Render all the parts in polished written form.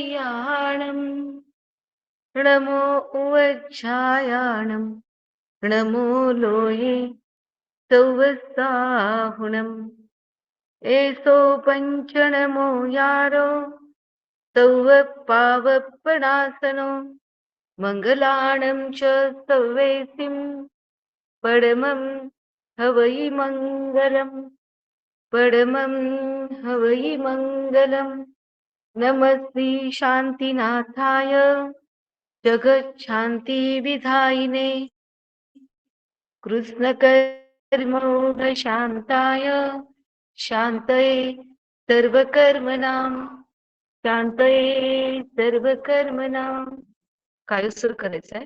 प्रणमोऽन्तर्याणम् नमो उवच्छायाणम् नमो लोये तौवसाहुणम् एसो पञ्चनमो यारो तौव पावपणासनो मङ्गलाणं च सव्वेसिं परमं हवै मङ्गलम् परमं हवै मङ्गलम् नमस्ते शान्तिनाथाय जगच्छान्तिविधायिने कृष्णकर्मोगशान्ताय शान्तये सर्वकर्मणां शान्तये सर्वकर्मणां काय सुरू करायचंय.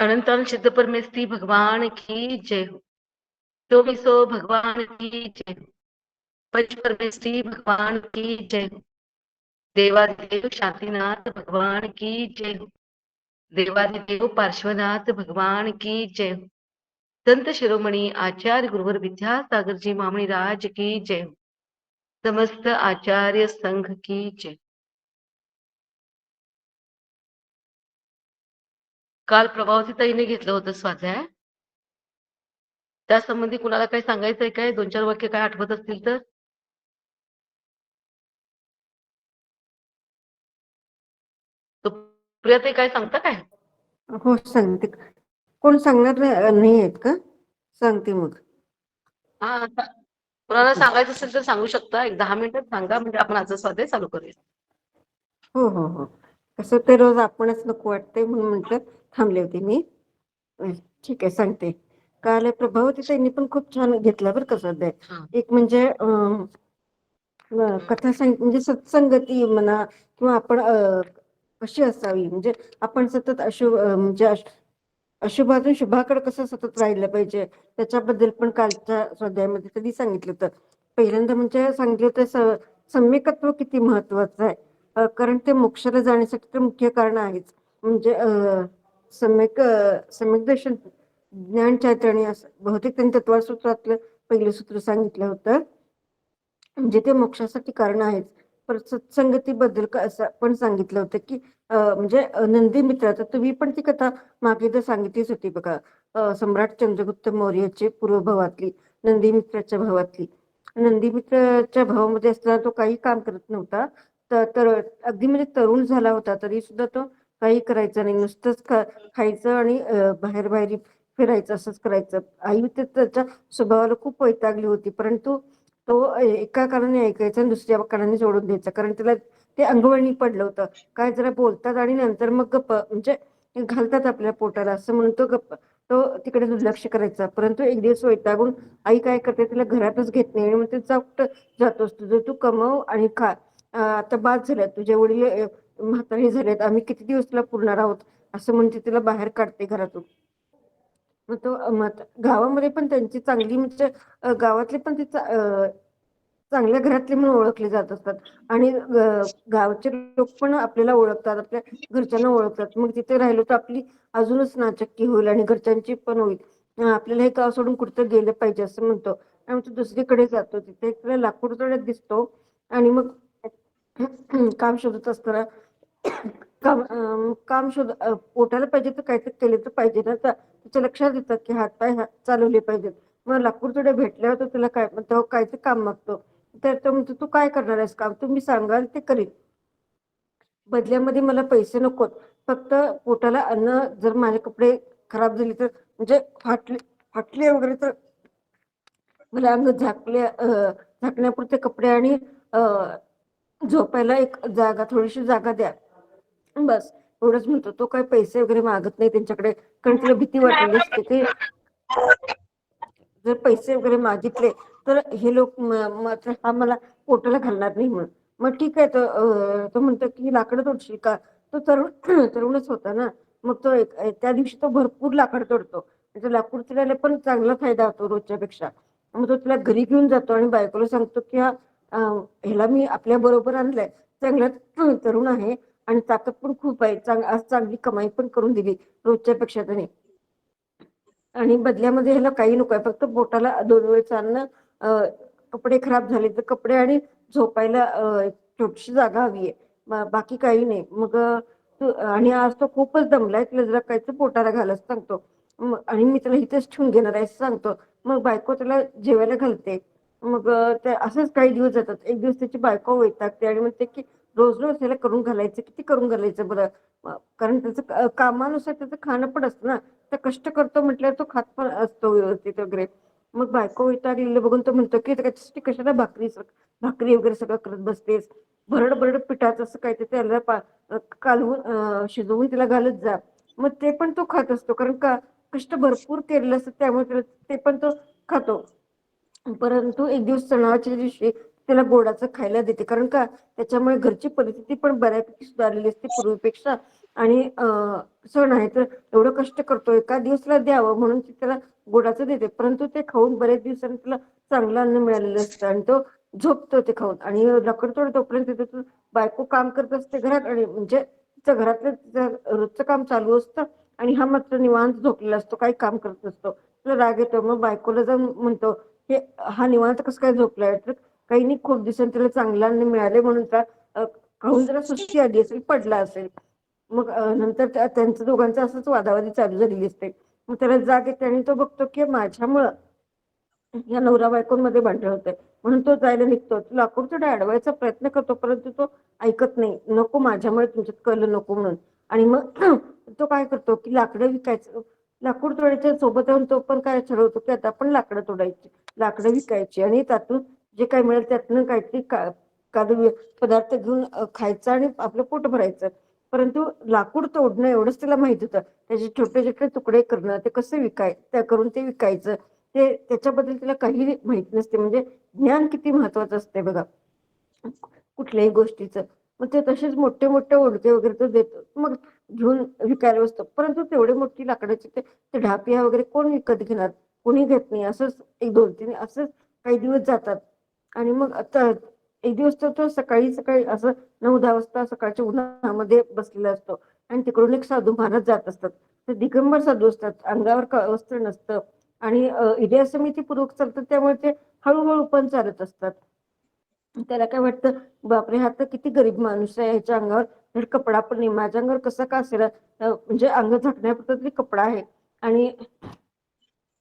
अनंतान सिद्ध परमेश्वरी भगवान की जय हो. चौबीसो भगवान की जय हो. पंच परमेश्वरी भगवान की जय हो. देवादिदेव शांतिनाथ भगवान की जय हो. देवादिदेव पार्श्वनाथ भगवान की जय हो. संत शिरोमणी आचार्य गुरुवर विद्यासागर जी मामणी राज की जय हो. समस्त आचार्य संघ की जय. काल प्रभावती ताईने घेतलं होतं स्वाध्याय. त्यासंबंधी कुणाला काही सांगायचंय काय? दोन चार वाक्य काय आठवत असतील तर. तो प्रिया काय सांगता काय? हो सांगते. कोण सांगणार नाही आहेत का? सांगते मग. हा, कोणाला सांगायचं असेल तर सांगू शकता. एक 10 मिनिटात सांगा, म्हणजे आपण आजचा स्वाध्याय चालू करूया. हो हो हो. कसं ते रोज आपणच नको वाटते म्हणून म्हटलं थांबले होते मी. ठीक आहे सांगते. काल प्रभावती त्यांनी पण खूप छान घेतला बरं का स्वाध्याय. एक म्हणजे कथा म्हणजे सत्संगती म्हणा किंवा आपण कशी असावी, म्हणजे आपण सतत म्हणजे अशुभातून शुभाकडे कसं सतत राहिलं पाहिजे त्याच्याबद्दल पण कालच्या स्वाध्यायामध्ये त्यांनी सांगितलं होतं. पहिल्यांदा म्हणजे सांगितलं होतं सम्यकत्व किती महत्वाचं आहे. कारण ते मोक्षाला जाण्यासाठी तर मुख्य कारण आहेच. म्हणजे सम्यक दर्शन ज्ञान चैतन्य असं बहुतेक त्यांनी तत्वसूत्रातलं पहिलं सूत्र सांगितलं होतं. म्हणजे ते मोक्षासाठी कारण आहेच. पण सत्संगतीबद्दल असं पण सांगितलं होतं की म्हणजे नंदी मित्राचं तुम्ही पण ती कथा मागे तर सांगितलीच होती बघा. सम्राट चंद्रगुप्त मौर्याची पूर्वभावातली नंदी मित्राच्या भावातली. नंदी मित्राच्या भावामध्ये असताना तो काही काम करत नव्हता. तर अगदी म्हणजे तरुण झाला होता तरी सुद्धा तो काही करायचा नाही. नुसतंच खायचं आणि बाहेर बाहेर फिरायचं असंच करायचं. आई त्याच्या स्वभावाला खूप वैतागली होती, परंतु तो एका कारणाने ऐकायचा आणि दुसऱ्या कारणाने सोडून द्यायचा. कारण त्याला ते अंगवळणी पडलं होतं. काय जरा बोलतात आणि नंतर मग गप्प म्हणजे घालतात आपल्या पोटाला असं म्हणून तो गप्प तो तिकडे दुर्लक्ष करायचा. परंतु एक दिवस वैतागून आई काय करते त्याला घरातच घेत नाही आणि मग ते जातोस तुझं तू कमव आणि खा. आता बाद झाल्यात तुझे वडील म्हातारे झालेत, आम्ही किती दिवस तुला पुरणार आहोत असं म्हणते तिला बाहेर काढते घरातून. मग तो गावामध्ये पण त्यांची चांगली म्हणजे गावातले पण चांगल्या घरातले म्हणून ओळखले जात असतात आणि गावचे लोक पण आपल्याला ओळखतात, आपल्या घरच्यांना ओळखतात. मग तिथे राहिलो तर आपली अजूनच नाचक्की होईल आणि घरच्यांची पण होईल. आपल्याला हे गाव सोडून कुठं गेलं पाहिजे असं म्हणतो आणि तो दुसरीकडे जातो. तिथे एक लाकूड तोडत दिसतो आणि मग काम शोधत असताना काम पोटाला पाहिजे तर काहीतरी केले तर पाहिजे ना. त्याच्या लक्षात येतं की हातपाय चालवले पाहिजेत. मग लाकूड तोडे भेटल्यावर तर तुला काय म्हणतो काय ते काम मागतो. तर तो म्हणतो तू काय करणार आहेस काम, तुम्ही सांगाल ते करीन, बदल्यामध्ये मला पैसे नकोत, फक्त पोटाला अन्न. जर माझे कपडे खराब झाले तर म्हणजे फाटले वगैरे तर मला अंग झाकण्यापुरते कपडे आणि झोपायला एक जागा, थोडीशी जागा द्या, बस एवढंच म्हणतो. तो काय पैसे वगैरे मागत नाही त्यांच्याकडे, कारण तिला भीती वाटलेली असते की जर पैसे वगैरे मागितले तर हे लोक मात्र हा मला पोटाला घालणार नाही म्हणून. मग ठीक आहे तो म्हणतो की लाकडं तोडशील का. तो तरुणच होता ना. मग तो त्या दिवशी तो भरपूर लाकड तोडतो. त्याचा लाकूड तोडायला पण चांगला फायदा होतो रोजच्या पेक्षा. मग तो तिला घरी घेऊन जातो आणि बायकोला सांगतो की ह्याला मी आपल्या बरोबर आणलंय, चांगला तरुण आहे आणि ताकद पण खूप आहे, आज चांगली कमाई पण करून दिली रोजच्या पेक्षा त्याने. आणि बदल्यामध्ये ह्याला काही नको आहे, फक्त पोटाला 2 वेळचं अन्न, कपडे खराब झाले तर कपडे आणि झोपायला एक छोटीशी जागा हवी आहे, बाकी काही नाही. मग आणि आज तो खूपच दमलाय, तिला जरा काहीतरी पोटाला घालायला सांगतो. आणि मी त्याला इथेच ठेवून घेणार आहे असं सांगतो. मग बायको त्याला जेवायला घालते. मग ते असंच काही दिवस जातात. एक दिवस त्याची बायको वैतागते आणि म्हणते की रोज रोज त्याला करून घालायचं, किती करून घालायचं बरं. कारण त्याचं कामानुसार त्याचं खाणं पण असतं ना, तर कष्ट करतो म्हटल्यावर तो खात पण असतो व्यवस्थित वगैरे. मग बायको वैतागलेलं बघून तो म्हणतो की त्याच्यासाठी कशाला भाकरी वगैरे सगळं करत बसतेस, भरड भरड पिठाचं असं काय ते त्याला कालवून शिजवून तिला घालत जा. मग ते पण तो खात असतो, कारण का कष्ट भरपूर केलेलं असतं त्यामुळे ते पण तो खातो. परंतु एक दिवस सणाच्या दिवशी त्याला गोडाचं खायला देते, कारण का त्याच्यामुळे घरची परिस्थिती पण बऱ्यापैकी सुधारलेली असते पूर्वीपेक्षा. आणि सण आहे तर एवढं कष्ट करतो, एका दिवसाला द्यावं म्हणून ती त्याला गोडाचं देते. परंतु ते खाऊन बरेच दिवसांनी त्याला चांगलं अन्न मिळालेलं असतं आणि तो झोपतो ते खाऊन. आणि लाकूड तोपर्यंत तिथे बायको काम करत असते घरात, आणि म्हणजे तिचं घरातलं तिचं रोजचं काम चालू असतं आणि हा मात्र निवांत झोपलेला असतो, काही काम करत नसतो. तुला राग येतो, मग बायकोला जाऊन म्हणतो हे हा निवांत कसं काय झोपलाय, तर काही नाही, खूप दिवसांनी त्याला चांगलं अन्न मिळाले म्हणून खाऊन जरा सुस्ती आली असेल, पडला असेल. मग नंतर त्यांचं दोघांचं असंच वादावादी चालू झालेली असते. मग त्याला जाग येते आणि तो बघतो की माझ्यामुळं या नवरा बायकोंमध्ये भांडण होतंय, म्हणून तो जायला निघतो. लाकूड थोडा अडवायचा प्रयत्न करतो, परंतु तो ऐकत नाही, नको माझ्यामुळे तुमच्यात कळलं नको म्हणून. आणि मग तो काय करतो की लाकडं विकायचं, लाकूड तोडायच्या सोबत राहून तो पण काय ठरवतो की आता आपण लाकडं तोडायची, लाकडं विकायची आणि त्यातून जे काही मिळेल त्यातनं काहीतरी पदार्थ घेऊन खायचं आणि आपलं पोट भरायचं. परंतु लाकूड तोडणं एवढंच त्याला माहित होतं, त्याचे छोटे छोटे तुकडे करणं, ते कसं करून ते विकायचं, ते त्याच्याबद्दल तिला काही माहित नसते. म्हणजे ज्ञान किती महत्वाचं असते बघा कुठल्याही गोष्टीचं. मग ते तसेच मोठे मोठे ओढके वगैरे तो देतो, मग घेऊन विकायला बसतो. परंतु तेवढे मोठी लाकडाची ते ढापिया वगैरे कोण विकत घेणार, कोणी घेत नाही. असंच एक 2-3 असंच काही दिवस जातात. आणि मग आता एक दिवस तर तो सकाळी सकाळी असं 9-10 वाजता सकाळच्या उन्हामध्ये बसलेला असतो आणि तिकडून एक साधू महाराज जात असतात. ते दिगंबर साधू असतात, अंगावर वस्त्र नसतं आणि इतिहासमितीपूर्वक चालतात, त्यामुळे ते हळूहळू पण चालत असतात. त्याला काय वाटतं, बापरे हा तर किती गरीब माणूस आहे, ह्याच्या अंगावर धड कपडा पण नाही, माझ्या अंगावर कसा का असेल, म्हणजे अंग झाकण्यापुरता तरी कपडा आहे. आणि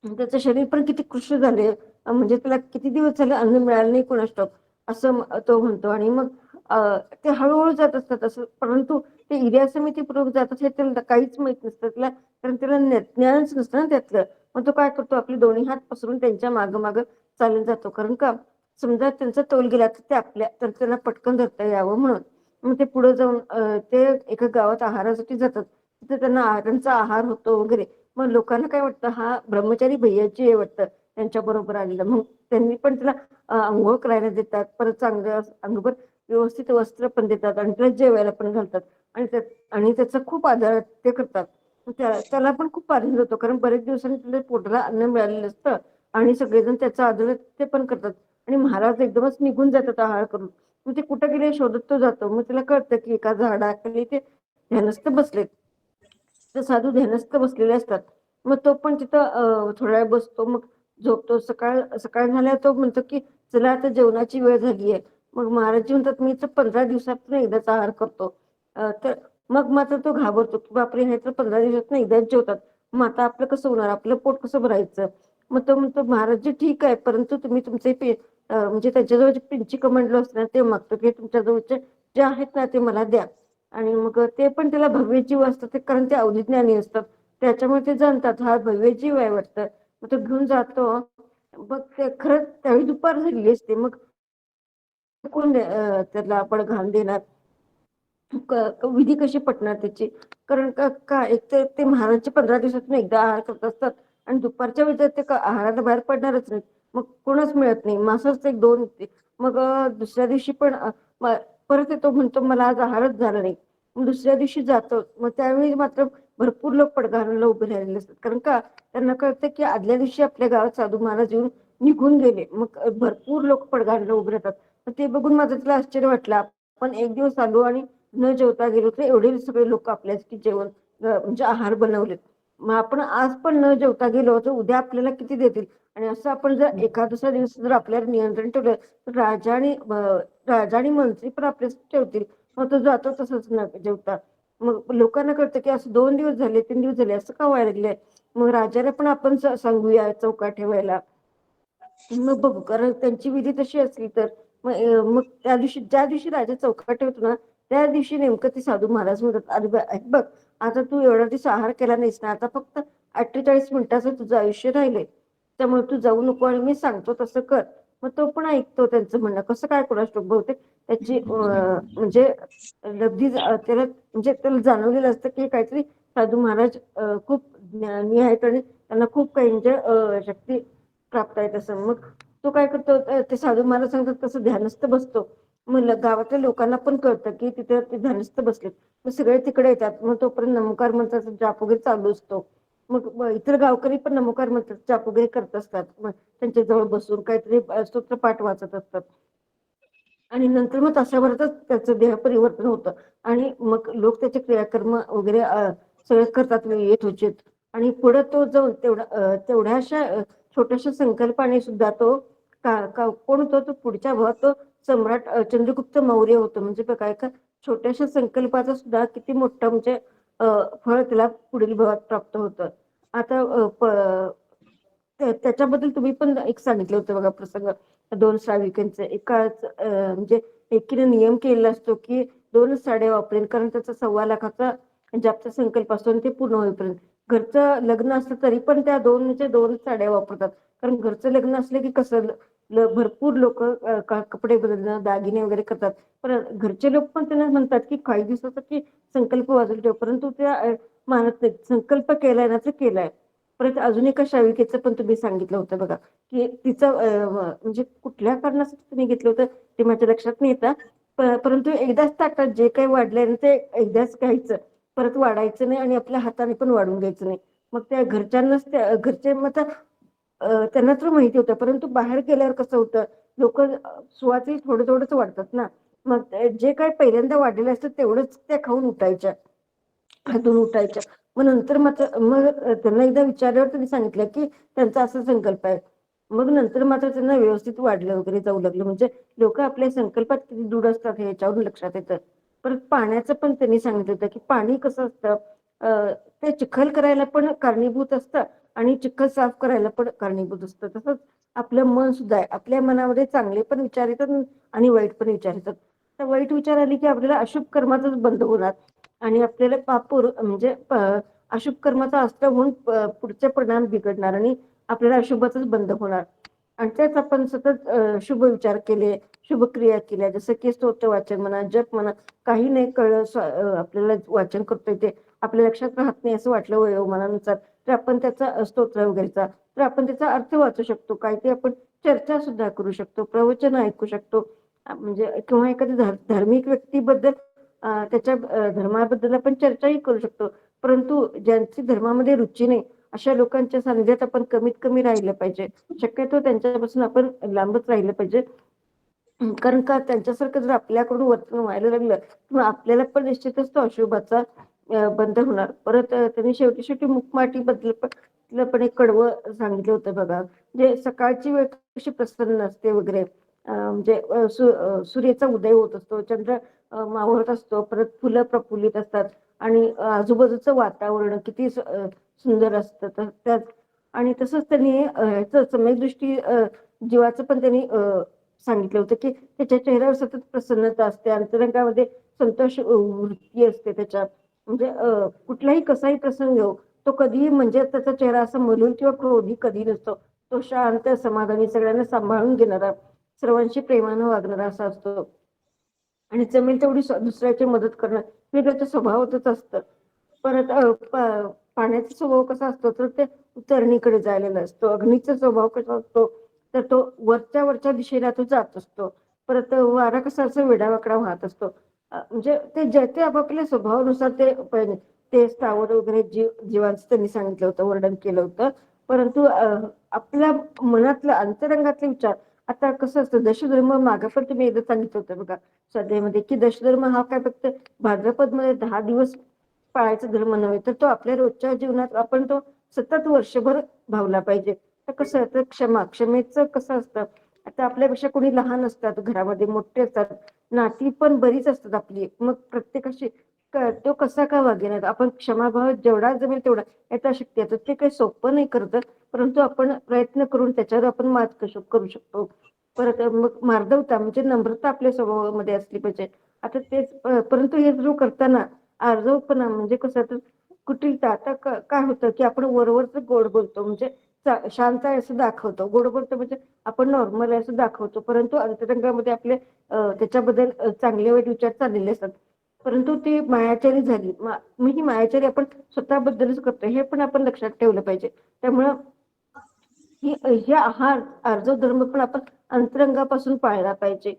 त्याचं शरीर पण किती कृश झाले, म्हणजे त्याला किती दिवस झाले अन्न मिळालं नाही कोणास ठाऊक, असं तो म्हणतो. आणि मग ते हळूहळू जात असतात असं, परंतु ते इरिया समितीपूर्वक जात असले त्याला काहीच माहित नसतं त्याला, कारण त्याला ज्ञानच नसतं ना त्यातलं. मग तो काय करतो, आपले दोन्ही हात पसरून त्यांच्या मागं चालत जातो, कारण का समजा त्यांचा तोल गेला तर तर त्याला पटकन धरता यावं म्हणून. मग ते पुढे जाऊन ते एका गावात आहारासाठी जातात. तिथे त्यांचा आहार होतो वगैरे. मग लोकांना काय वाटतं, हा ब्रह्मचारी भैयाची आहे वाटतं त्यांच्या बरोबर आलेला. मग त्यांनी पण त्याला अंघोळ करायला देतात, परत चांगलं अंगभर व्यवस्थित वस्त्र पण देतात आणि त्याला जेवायला पण घालतात. आणि त्याचा खूप आदर ते करतात. त्याला पण खूप आनंद होतो, कारण बरेच दिवसांनी त्याला पोटाला अन्न मिळालेलं असतं आणि सगळेजण त्याचा आदर ते पण करतात. आणि महाराज एकदमच निघून जातात आहार करून. मग ते कुठं गेले शोधत तो जातो. मग त्याला कळतं की एका झाडाखाली ते ध्यानस्थ बसलेत. तर साधू ध्यानस्थ बसलेले असतात. मग तो पण तिथं थोडा वेळ बसतो, मग झोपतो. सकाळ सकाळ झाल्यावर तो म्हणतो की चला आता जेवणाची वेळ झाली आहे. मग महाराज म्हणतात मी तर 15 दिवसातून एकदाच आहार करतो. तर मग मात्र तो घाबरतो की बापरे, हे तर 15 दिवसातून एकदाच जेवतात, मग आता आपलं कसं होणार, आपलं पोट कसं भरायचं. मग तो म्हणतो महाराज ठीक आहे, परंतु तुम्ही तुमचे म्हणजे त्याच्याजवळ जे पिंची कमंडलं असतं ना ते मागतो की तुमच्या जवळचे जे आहेत ना ते मला द्या. आणि मग ते पण त्याला भव्य जीव असतात, ते कारण ते अवधिज्ञानी असतात, त्याच्यामुळे ते जाणतात हा भव्य जीव आहे वाटतं. मग तो घेऊन जातो. मग ते खरंच त्यावेळी दुपार झालेली असते. मग कोण त्याला आपण घाण देणार, विधी कशी पटणार त्याची. कारण का एक तर ते महाराजचे 15 दिवसातून एकदा आहार करत असतात आणि दुपारच्या वेळेत ते आहाराला बाहेर पडणारच नाही. मग कोणच मिळत नाही, मासच एक दोन होते. मग दुसऱ्या दिवशी पण परत येतो, म्हणतो मला आज आहारच झाला नाही. मग दुसऱ्या दिवशी जातो, मग त्यावेळी मात्र भरपूर लोक पडघाराला उभे राहिलेले असतात. कारण का त्यांना कळतं की आदल्या दिवशी आपल्या गावात साधू महाराज येऊन निघून गेले. मग भरपूर लोक पडघाराला उभे राहतात. ते बघून माझं तिला आश्चर्य वाटलं. आपण एक दिवस आलो आणि न जेवता गेलो तर एवढे सगळे लोक आपल्यासाठी जेवण म्हणजे आहार बनवलेत. मग आपण आज पण न जेवता गेलो तर उद्या आपल्याला किती देतील. आणि असं आपण जर एखाद दुसरा दिवस जर आपल्यावर नियंत्रण ठेवलं तर राजा आणि मंत्री पण आपल्यासाठी ठेवतील. मग तो जातो तसंच न जेवता. मग लोकांना कळतं की असं 2 दिवस झाले 3 दिवस झाले असं का व्हायला लागलंय. मग राजाला पण आपण सांगूया चौका ठेवायला. मग बघू कारण त्यांची विधी तशी असली तर मग त्या दिवशी ज्या दिवशी राजा चौकाट ठेवतो ना त्या दिवशी नेमकं ते साधू महाराज म्हणतात अरे बघ आता तू एवढा दिवस आहार केला नाहीस ना आता फक्त 48 मिनिटाचं तुझं आयुष्य राहिलंय. त्यामुळे तू जाऊ नको आणि मी सांगतो तसं कर. मग तो पण ऐकतो त्यांचं म्हणणं. कसं काय कोणास ठाऊक बहुतेक त्याची म्हणजे लब्धी त्याला म्हणजे त्याला जाणवलेलं असतं की काहीतरी साधू महाराज खूप ज्ञानी आहेत आणि त्यांना खूप काही म्हणजे शक्ती प्राप्त आहे तसं. मग तो काय करतो ते साधू महाराज सांगतात तसं ध्यानस्थ बसतो. मग गावातल्या लोकांना पण कळतं की तिथे ते ध्यानस्थ बसलेत. मग सगळे तिकडे येतात. मग तोपर्यंत नमोकार मंत्राचा जाप वगैरे चालू असतो. मग इतर गावकरी पण नमोकार मंत्राचा जाप वगैरे करत असतात. मग त्यांच्या जवळ बसून काहीतरी स्तोत्र पाठ वाचत असतात. आणि नंतर मग तासाभरातच त्याचं देह परिवर्तन होतं. आणि मग लोक त्याचे क्रियाकर्म वगैरे सगळे करतात येत आणि पुढे तो जाऊन तेवढ्याशा छोट्याशा संकल्पाने सुद्धा तो कोण होतो तो पुढच्या भावात तो सम्राट चंद्रगुप्त मौर्य होतो. म्हणजे बघा एका छोट्याशा संकल्पाचा सुद्धा किती मोठं म्हणजे फळ त्याला पुढील भावात प्राप्त होतं. आता त्याच्याबद्दल तुम्ही पण एक सांगितलं होतं बघा प्रसंग 2 श्राविकांचं एकाच म्हणजे एकीने नियम केलेला असतो की 2च साड्या वापरेल कारण त्याचा 1.25 लाखाचा जापचा संकल्प असतो आणि ते पूर्ण होईपर्यंत. घरचं लग्न असलं तरी पण त्या 2 साड्या वापरतात. कारण घरचं लग्न असलं की कसं भरपूर लोक कपडे बदलणं दागिने वगैरे करतात. पण घरचे लोक पण त्यांना म्हणतात की काही दिवसासाठी संकल्प वाजून ठेव. परंतु त्या मानत नाही. संकल्प केलाय ना तर केलाय. परत अजून एका श्राविकेचं पण तुम्ही सांगितलं होतं बघा की तिचं म्हणजे कुठल्या कारणासाठी तुम्ही घेतलं होतं ते माझ्या लक्षात नाही येतं. परंतु एकदाच ताटात जे काही वाढलंय ना ते एकदाच घ्यायचं. परत वाढायचं नाही आणि आपल्या हाताने पण वाढून घ्यायचं नाही. मग त्या घरच्यांनाच घरचे मग त्यांना तर माहिती होतं. परंतु बाहेर गेल्यावर कसं होतं लोक सुवाती थोडं थोडंच वाढतात ना. मग जे काही पहिल्यांदा वाढलेलं असतं तेवढंच त्या खाऊन उठायच्या. हातून उठायच्या. मग नंतर मग त्यांना एकदा विचारल्यावर त्यांनी सांगितलं की त्यांचा असा संकल्प आहे. मग नंतर मात्र त्यांना व्यवस्थित वाढलं वगैरे जाऊ लागलं. म्हणजे लोक आपल्या संकल्पात किती दृढ असतात हे याच्यावरून लक्षात येतं. परत पाण्याचं पण त्यांनी सांगितलं होतं की पाणी कसं असतं ते चिखल करायला पण कारणीभूत असतं आणि चिखल साफ करायला पण कारणीभूत असतं. तसंच आपलं मन सुद्धा आहे. आपल्या मनामध्ये चांगले पण विचार येतात आणि वाईट पण विचार येतात. तर वाईट विचार आले की आपल्याला अशुभ कर्माचाच बंध होणार आणि आपल्याला म्हणजे अशुभ कर्माचा अस्त्र होऊन पुढचे परिणाम बिघडणार आणि आपल्याला अशुभाचाच बंध होणार. आणि त्याच आपण सतत शुभ विचार केले शुभ क्रिया केल्या जसं की स्तोत्र वाचन म्हणा जप म्हणा काही नाही कळलं आपल्याला वाचन करतोय ते आपल्या लक्षात राहत नाही असं वाटलं वयोमानानुसार तर आपण त्याचा स्तोत्र वगैरेचा तर आपण त्याचा अर्थ वाचू शकतो. काय ते आपण चर्चा सुद्धा करू शकतो प्रवचन ऐकू शकतो. म्हणजे किंवा एखाद्या धार्मिक व्यक्तीबद्दल त्याच्या धर्माबद्दल आपण चर्चाही करू शकतो. परंतु ज्यांची धर्मामध्ये रुची नाही अशा लोकांच्या सानिध्यात आपण कमीत कमी राहिलं पाहिजे. शक्यतो त्यांच्यापासून आपण लांबच राहिलं पाहिजे. कारण का त्यांच्यासारखं जर आपल्याकडून वर्तन व्हायला लागलं तर आपल्याला पण निश्चितच तो अशुभाचा बंद होणार. परत त्यांनी शेवटी शेवटी मुखमाटी बद्दल पण एक कडवं सांगितलं होतं बघा. म्हणजे सकाळची वेळ कशी प्रसन्न असते वगैरे म्हणजे सूर्याचा उदय होत असतो चंद्र मावळत असतो परत फुलं प्रफुल्लित असतात आणि आजूबाजूचं वातावरण किती सुंदर असतं तर त्यात आणि तसंच त्यांनी समयदृष्टी जीवाचं पण त्यांनी सांगितलं होतं की त्याच्या चेहऱ्यावर सतत प्रसन्नता असते अंतरंगामध्ये संतोष वृत्ती असते त्याच्या म्हणजे कुठलाही कसाही प्रसंग येऊ तो कधीही म्हणजे त्याचा चेहरा असा मलून किंवा क्रोधी कधी नसतो. तो शांत समाधानी सगळ्यांना सांभाळून घेणारा सर्वांशी प्रेमानं वागणारा असा असतो आणि जमेल तेवढी दुसऱ्याची मदत करणं हे त्याच्या स्वभावातच असतं. परत पाण्याचा स्वभाव कसा असतो तर ते उतरणीकडे जायलेला असतो. अग्नीचा स्वभाव कसा असतो तर तो वरच्या दिशेला तो जात असतो. परत वारा कसा असं वेडावाकडा वाहत असतो. म्हणजे ते ज्या ते आपापल्या स्वभावानुसार ते ते स्थावर वगैरे जीवांचं त्यांनी सांगितलं होतं, वर्णन केलं होतं. परंतु आपल्या मनातलं अंतरंगातले विचार, आता कसं असतं दशधर्म मागं पण तुम्ही एकदा सांगितलं होतं बघा श्रद्धेमध्ये, की दशधर्म हा काय फक्त भाद्रपद मध्ये 10 दिवस पाळायचा धर्म नव्हे, तर तो आपल्या रोजच्या जीवनात आपण तो सतत वर्षभर भावला पाहिजे. तर कसं तर क्षमेचं कसं असतं, आता आपल्यापेक्षा कोणी लहान असतात घरामध्ये, मोठे असतात, नाती पण बरीच असतात आपली, मग प्रत्येकाशी तो कसा का वागेना, आपण क्षमाभाव जेवढा जमेल तेवढा यथाशक्ती येतो. ते काही सोपं नाही करत, परंतु आपण प्रयत्न करून त्याच्यावर आपण मात करू शकतो. परत मग मार्दवता म्हणजे नम्रता आपल्या स्वभावामध्ये असली पाहिजे. आता तेच परंतु हे जो करताना आर्जवपणा म्हणजे कसं तर कुटिलता, आता काय होतं की आपण वरवरच गोड बोलतो, म्हणजे शांत आहे असं दाखवतो, गोड बोलतो म्हणजे आपण नॉर्मल आहे असं दाखवतो, परंतु अंतरंगामध्ये आपले त्याच्याबद्दल चांगले वाईट विचार चाललेले असतात. परंतु ती मायाचारी झाली, मग ही मायाचारी आपण स्वतःबद्दलच करतो, हे पण आपण लक्षात ठेवलं पाहिजे. त्यामुळं ही आहार आर्जव धर्म पण आपण अंतरंगापासून पाळला पाहिजे.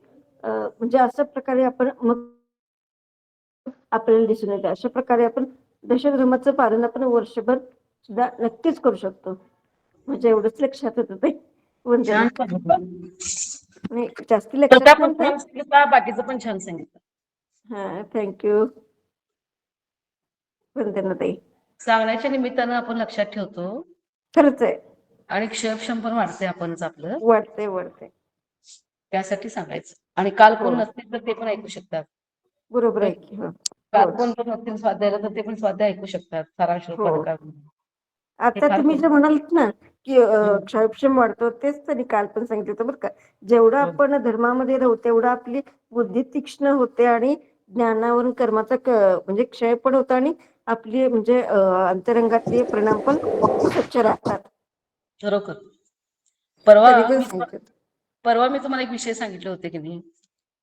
म्हणजे अशा प्रकारे आपण मग आपल्याला दिसून येते. अशा प्रकारे आपण दशधर्माचं पालन आपण वर्षभर सुद्धा नक्कीच करू शकतो. म्हणजे एवढंच लक्षात होतं ते. वंदना. छान सांगितलं. नाही जास्ती प्रथा लक्षात पण नव्हतं. छान सांगितलं, बाकीचं पण छान सांगितलं. हा, थँक्यू वंदना ताई. सांगण्याच्या निमित्तानं आपण लक्षात ठेवतो खरंच आहे. आणि क्षमक्षम पण वाढते आपणच आपलं, वाटते. त्यासाठी सांगायचं. आणि काल हो, कोण नसतील तर ते पण ऐकू शकतात. बरोबर आहे की. हो, काल हो, कोण पण नसतील स्वाध्यायाला तर ते पण स्वाध्याय ऐकू शकतात सारांश हो. रूपानं. हे आता फार तुम्ही जे म्हणालात ना की हम्म. क्षयक्षम वाढतो, तेच त्यांनी काल पण सांगितलं होतं बरं का. जेवढं हो. आपण धर्मामध्ये राहू तेवढं आपली बुद्धी तीक्ष्ण होते आणि ज्ञानावरून कर्माचा म्हणजे क्षय पण होतो आणि आपली म्हणजे अंतरंगातले परिणाम पण स्वच्छ राहतात. खरोखर. परवा त्यांनी पण मी सांगितलं. परवा मी तुम्हाला एक विषय सांगितले होते की नाही,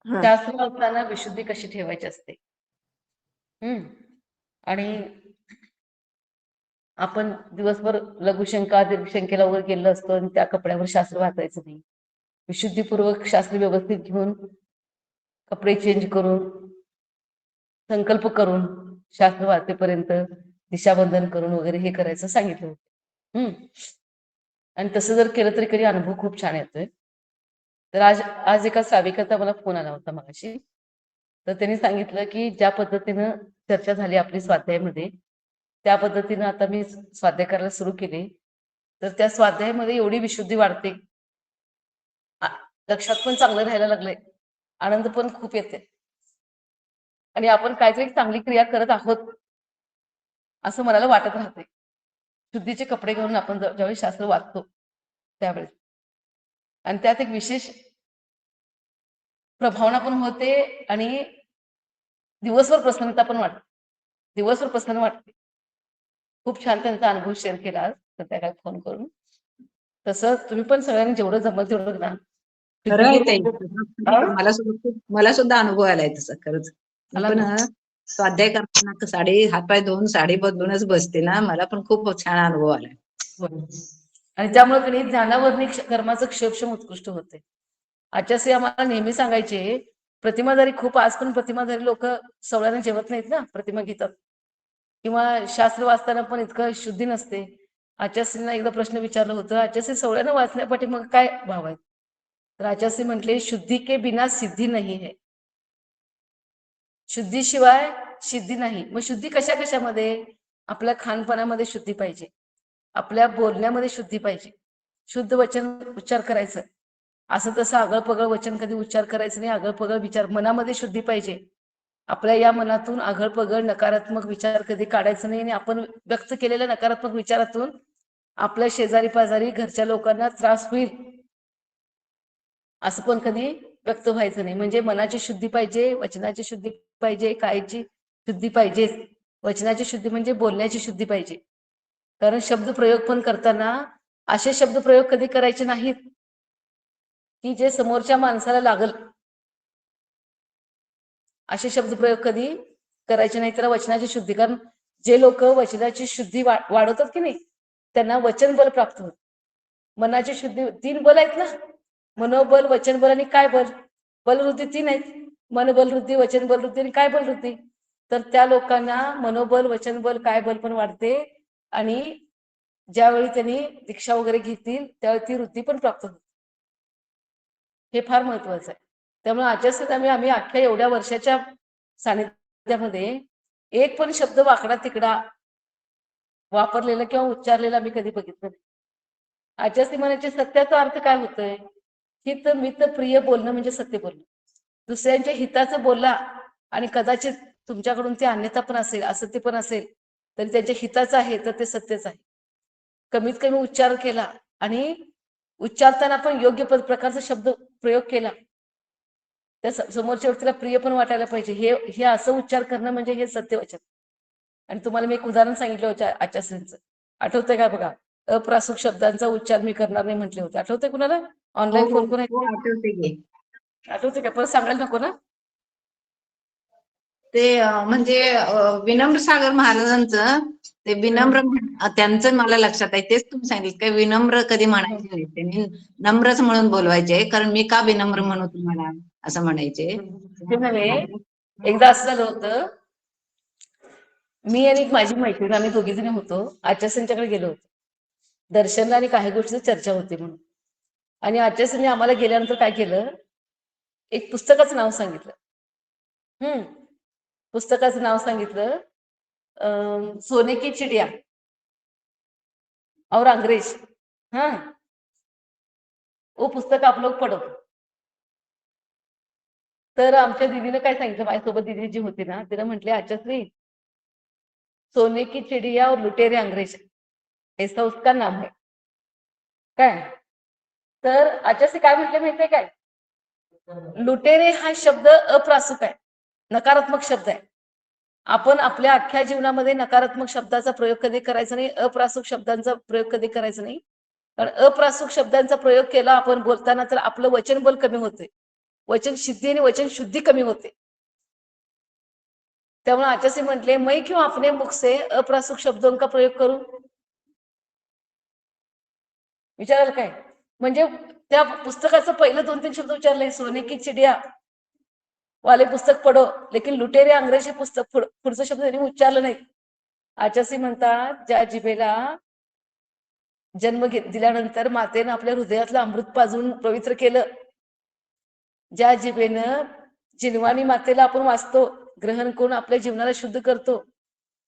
हा, शास्त्र असताना विशुद्धी कशी ठेवायची असते. आणि आपण दिवसभर लघुशंका दीर्घशंकेला वगैरे गेलं असतं आणि त्या कपड्यावर शास्त्र वाचायचं नाही. विशुद्धीपूर्वक शास्त्र व्यवस्थित घेऊन कपडे चेंज करून संकल्प करून शास्त्र वाचेपर्यंत दिशाबंधन करून वगैरे हे करायचं सांगितलं होतं. आणि तसं जर केलं तरी कधी अनुभव खूप छान येतोय. तर आज एका श्राविकाचा मला फोन आला होता मगाशी. तर त्यांनी सांगितलं की ज्या पद्धतीनं चर्चा झाली आपली स्वाध्यायामध्ये, त्या पद्धतीनं आता मी स्वाध्याय करायला सुरू केले, तर त्या स्वाध्यायामध्ये एवढी विशुद्धी वाढते, लक्षात पण चांगलं राहायला लागलंय, आनंद पण खूप येते आणि आपण काहीतरी चांगली क्रिया करत आहोत असं मनाला वाटत राहते. शुद्धीचे कपडे घालून आपण ज्यावेळी शास्त्र वाचतो त्यावेळेस, आणि त्यात एक विशेष प्रभावना पण होते आणि दिवसभर प्रसन्नता पण वाटते. दिवसभर प्रसन्न वाटते. खूप छान त्यांचा अनुभव शेअर केला आज संध्याकाळी फोन करून. तसं तुम्ही पण सगळ्यांनी जेवढं जमल तेवढं ना खरं आहे ताई. शुद्धीपूर्वक मला सुद्धा अनुभव आलाय तसा. खरंच मी आला पण ना. स्वाध्याय करताना साडी हातपाय धुवून साडी बदलूनच बसते ना, मला पण खूप छान अनुभव आलाय. आणि त्यामुळे कधी ध्यानावरणी कर्माचं क्षोभक्षम उत्कृष्ट होते. आचार्य आम्हाला नेहमी सांगायचे, प्रतिमाधारी खूप, आज पण प्रतिमाधारी लोक सवळ्याने जेवत नाहीत ना, प्रतिमा घेतात किंवा शास्त्र वाचताना पण इतकं शुद्धी नसते. आचार्यांना एकदा प्रश्न विचारलं होतं, आचार्य सवळ्यानं वाचण्यापाठी मग काय भाव आहे? तर आचार्य म्हटले, शुद्धी के बिना सिद्धी नाही है. शुद्धीशिवाय सिद्धी नाही. मग शुद्धी कशा कशामध्ये? आपल्या खानपानामध्ये शुद्धी पाहिजे, आपल्या बोलण्यामध्ये शुद्धी पाहिजे, शुद्ध वचन उच्चार करायचं, असं तसं आगळपगळ वचन कधी उच्चार करायचं नाही, आगळपगळ विचार, मनामध्ये शुद्धी पाहिजे. आपल्या या मनातून आगळपगळ नकारात्मक विचार कधी काढायचं नाही आणि आपण व्यक्त केलेल्या नकारात्मक विचारातून आपल्या शेजारी पाजारी घरच्या लोकांना त्रास होईल असं पण कधी व्यक्त व्हायचं नाही. म्हणजे मनाची शुद्धी पाहिजे, वचनाची शुद्धी पाहिजे, कायची शुद्धी पाहिजे. वचनाची शुद्धी म्हणजे बोलण्याची शुद्धी पाहिजे. कारण शब्द प्रयोग पण करताना असे शब्द प्रयोग कधी करायचे नाहीत की जे समोरच्या माणसाला लागल. असे शब्द प्रयोग कधी करायचे नाही. तर वचनाची शुद्धी, कारण जे लोक वचनाची शुद्धी वाढवतात की नाही, त्यांना वचन बल प्राप्त होत. मनाची शुद्धी, 3 बल आहेत ना, मनोबल, वचन बल आणि काय बल. बलवृद्धी 3 आहेत, मन बलवृद्धी, वचन बलवृद्धी आणि काय बलवृद्धी. तर त्या लोकांना मनोबल, वचनबल, काय बल पण वाढते आणि ज्यावेळी त्यांनी दीक्षा वगैरे घेतील त्यावेळी ती वृत्ती पण प्राप्त होते. हे फार महत्वाचं आहे. त्यामुळे आचार्य आम्ही अख्ख्या एवढ्या वर्षाच्या सानिध्यामध्ये एक पण शब्द वाकडा तिकडा वापरलेला किंवा उच्चारलेला मी कधी बघितलं नाही. आचार्य म्हणायचे सत्याचा अर्थ काय होतोय? हित मित प्रिय बोलणं म्हणजे सत्य बोलणं. दुसऱ्यांच्या हिताचं बोलला आणि कदाचित तुमच्याकडून ते अन्यथा पण असेल, असत्य पण असेल, तरी त्यांच्या हिताचं आहे तर ते सत्यच आहे. कमीत कमी उच्चार केला आणि उच्चारताना पण योग्य प्रकारचा शब्द प्रयोग केला त्या समोरच्या व्यक्तीला प्रिय पण वाटायला पाहिजे. हे असं उच्चार करणं म्हणजे हे सत्यवचन. आणि तुम्हाला मी एक उदाहरण सांगितलं होतं आचार्यांचं, आठवतंय का बघा? अप्रासुक शब्दांचा उच्चार मी करणार नाही म्हटले होते. आठवतंय कुणाला? ऑनलाईन कोण कोण आहे? आठवते की. आठवते का? परत सांगायला नको ना? ते म्हणजे विनम्र सागर महाराजांचं ते विनम्र त्यांचं मला लक्षात आहे. तेच तुम्ही सांगितलं काय विनम्र कधी म्हणायचे नाही, त्यांनी नम्रच म्हणून बोलवायचे. कारण मी का विनम्र म्हणू तुम्हाला असं म्हणायचे. ते म्हणे एकदा असं झालं होतं, मी आणि माझी मैत्रीण आम्ही दोघी जणी होतो, आचार्यांच्याकडे गेलो होतो दर्शनला आणि काही गोष्टीची चर्चा होती म्हणून. आणि आचार्यांनी आम्हाला गेल्यानंतर काय केलं, एक पुस्तकाचं नाव सांगितलं. पुस्तकाचं नाव सांगितलं सोने की चिडिया और अंग्रेज. वो पुस्तक आप लोग पढ़ो. तर आमच्या दीदीने काय सांगितलं, माझ्यासोबत दीदी जी होती ना, तिने म्हटले आचार्य सोने की चिडिया और लुटेरे अंग्रेज ऐसा उसका नाम है. काय तर आचार्य काय म्हटले माहितीये काय? लुटेरे हा शब्द अप्रासुक आहे, नकारात्मक शब्द आहे. आपण आपल्या अख्ख्या जीवनामध्ये नकारात्मक शब्दाचा प्रयोग कधी करायचा नाही, अप्रासुक शब्दांचा प्रयोग कधी करायचा नाही. कारण अप्रासुक शब्दांचा प्रयोग केला आपण बोलताना तर आपलं वचनबल कमी होते, वचन सिद्धी आणि वचन शुद्धी कमी होते. त्यामुळे आचार्य म्हटले मैं क्यों अपने मुख से अप्रासुक शब्दों का प्रयोग करू. विचाराल काय? म्हणजे त्या पुस्तकाचं पहिलं 2-3 शब्द विचारले, सोने की चिडिया वाले पुस्तक पढो, लेकिन लुटेरे अंग्रेज हे पुस्तक पुढचं शब्द त्यांनी उच्चारलं नाही. आचार्य म्हणतात ज्या जिभेला जन्म दिल्यानंतर मातेनं आपल्या हृदयातलं अमृत पाजून पवित्र केलं, ज्या जिभेनं जिनवाणी मातेला आपण वाचतो, ग्रहण करून आपल्या जीवनाला शुद्ध करतो,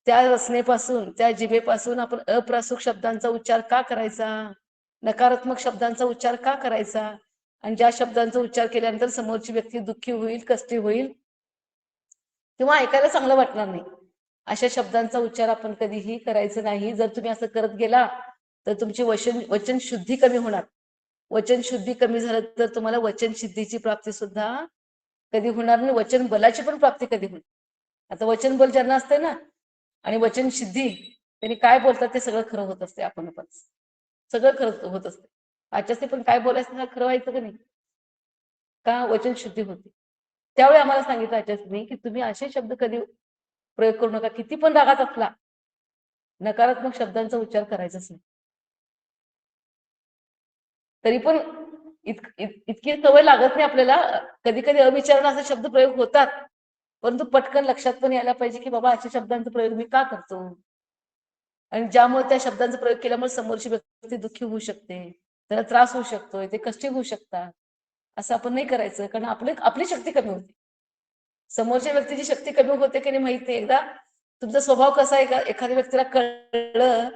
त्या रचनेपासून त्या जिभेपासून आपण अप्रासुक शब्दांचा उच्चार का करायचा, नकारात्मक शब्दांचा उच्चार का करायचा? आणि ज्या शब्दांचा उच्चार केल्यानंतर समोरची व्यक्ती दुःखी होईल, कष्टी होईल किंवा ऐकायला चांगलं वाटणार नाही, अशा शब्दांचा उच्चार आपण कधीही करायचं नाही. जर तुम्ही असं करत गेला तर तुमची वचन शुद्धी कमी होणार. वचन शुद्धी कमी झालं तर तुम्हाला वचन सिद्धीची प्राप्ती सुद्धा कधी होणार नाही, वचन बलाची पण प्राप्ती कधी होईल. आता वचन बल ज्यांना असते ना आणि वचन सिद्धी, त्यांनी काय बोलतात ते सगळं खरं होत असते. आपण सगळं खरं होत असते. आचार्य पण काय बोलायचं खरं व्हायचं का नाही, का वचन शुद्धी होती. त्यावेळी आम्हाला सांगितलं आचार्यांनी की तुम्ही असे शब्द कधी प्रयोग करू नका, किती पण रागात असला नकारात्मक शब्दांचा उच्चार करायचाच नाही. तरी पण इतकी सवय लागत नाही आपल्याला. कधी कधी अविचारण असे शब्द प्रयोग होतात, परंतु पटकन लक्षात पण यायला पाहिजे की बाबा अशा शब्दांचा प्रयोग मी का करतो, आणि ज्यामुळे त्या शब्दांचा प्रयोग केल्यामुळे समोरची व्यक्ती दुःखी होऊ शकते, त्याला त्रास होऊ शकतोय, ते कष्टी होऊ शकतात. असं आपण नाही करायचं, कारण आपली शक्ती कमी होते, समोरच्या व्यक्तीची शक्ती कमी होते की नाही माहित नाही. एकदा तुमचा स्वभाव कसा आहे का, एखाद्या व्यक्तीला कळलं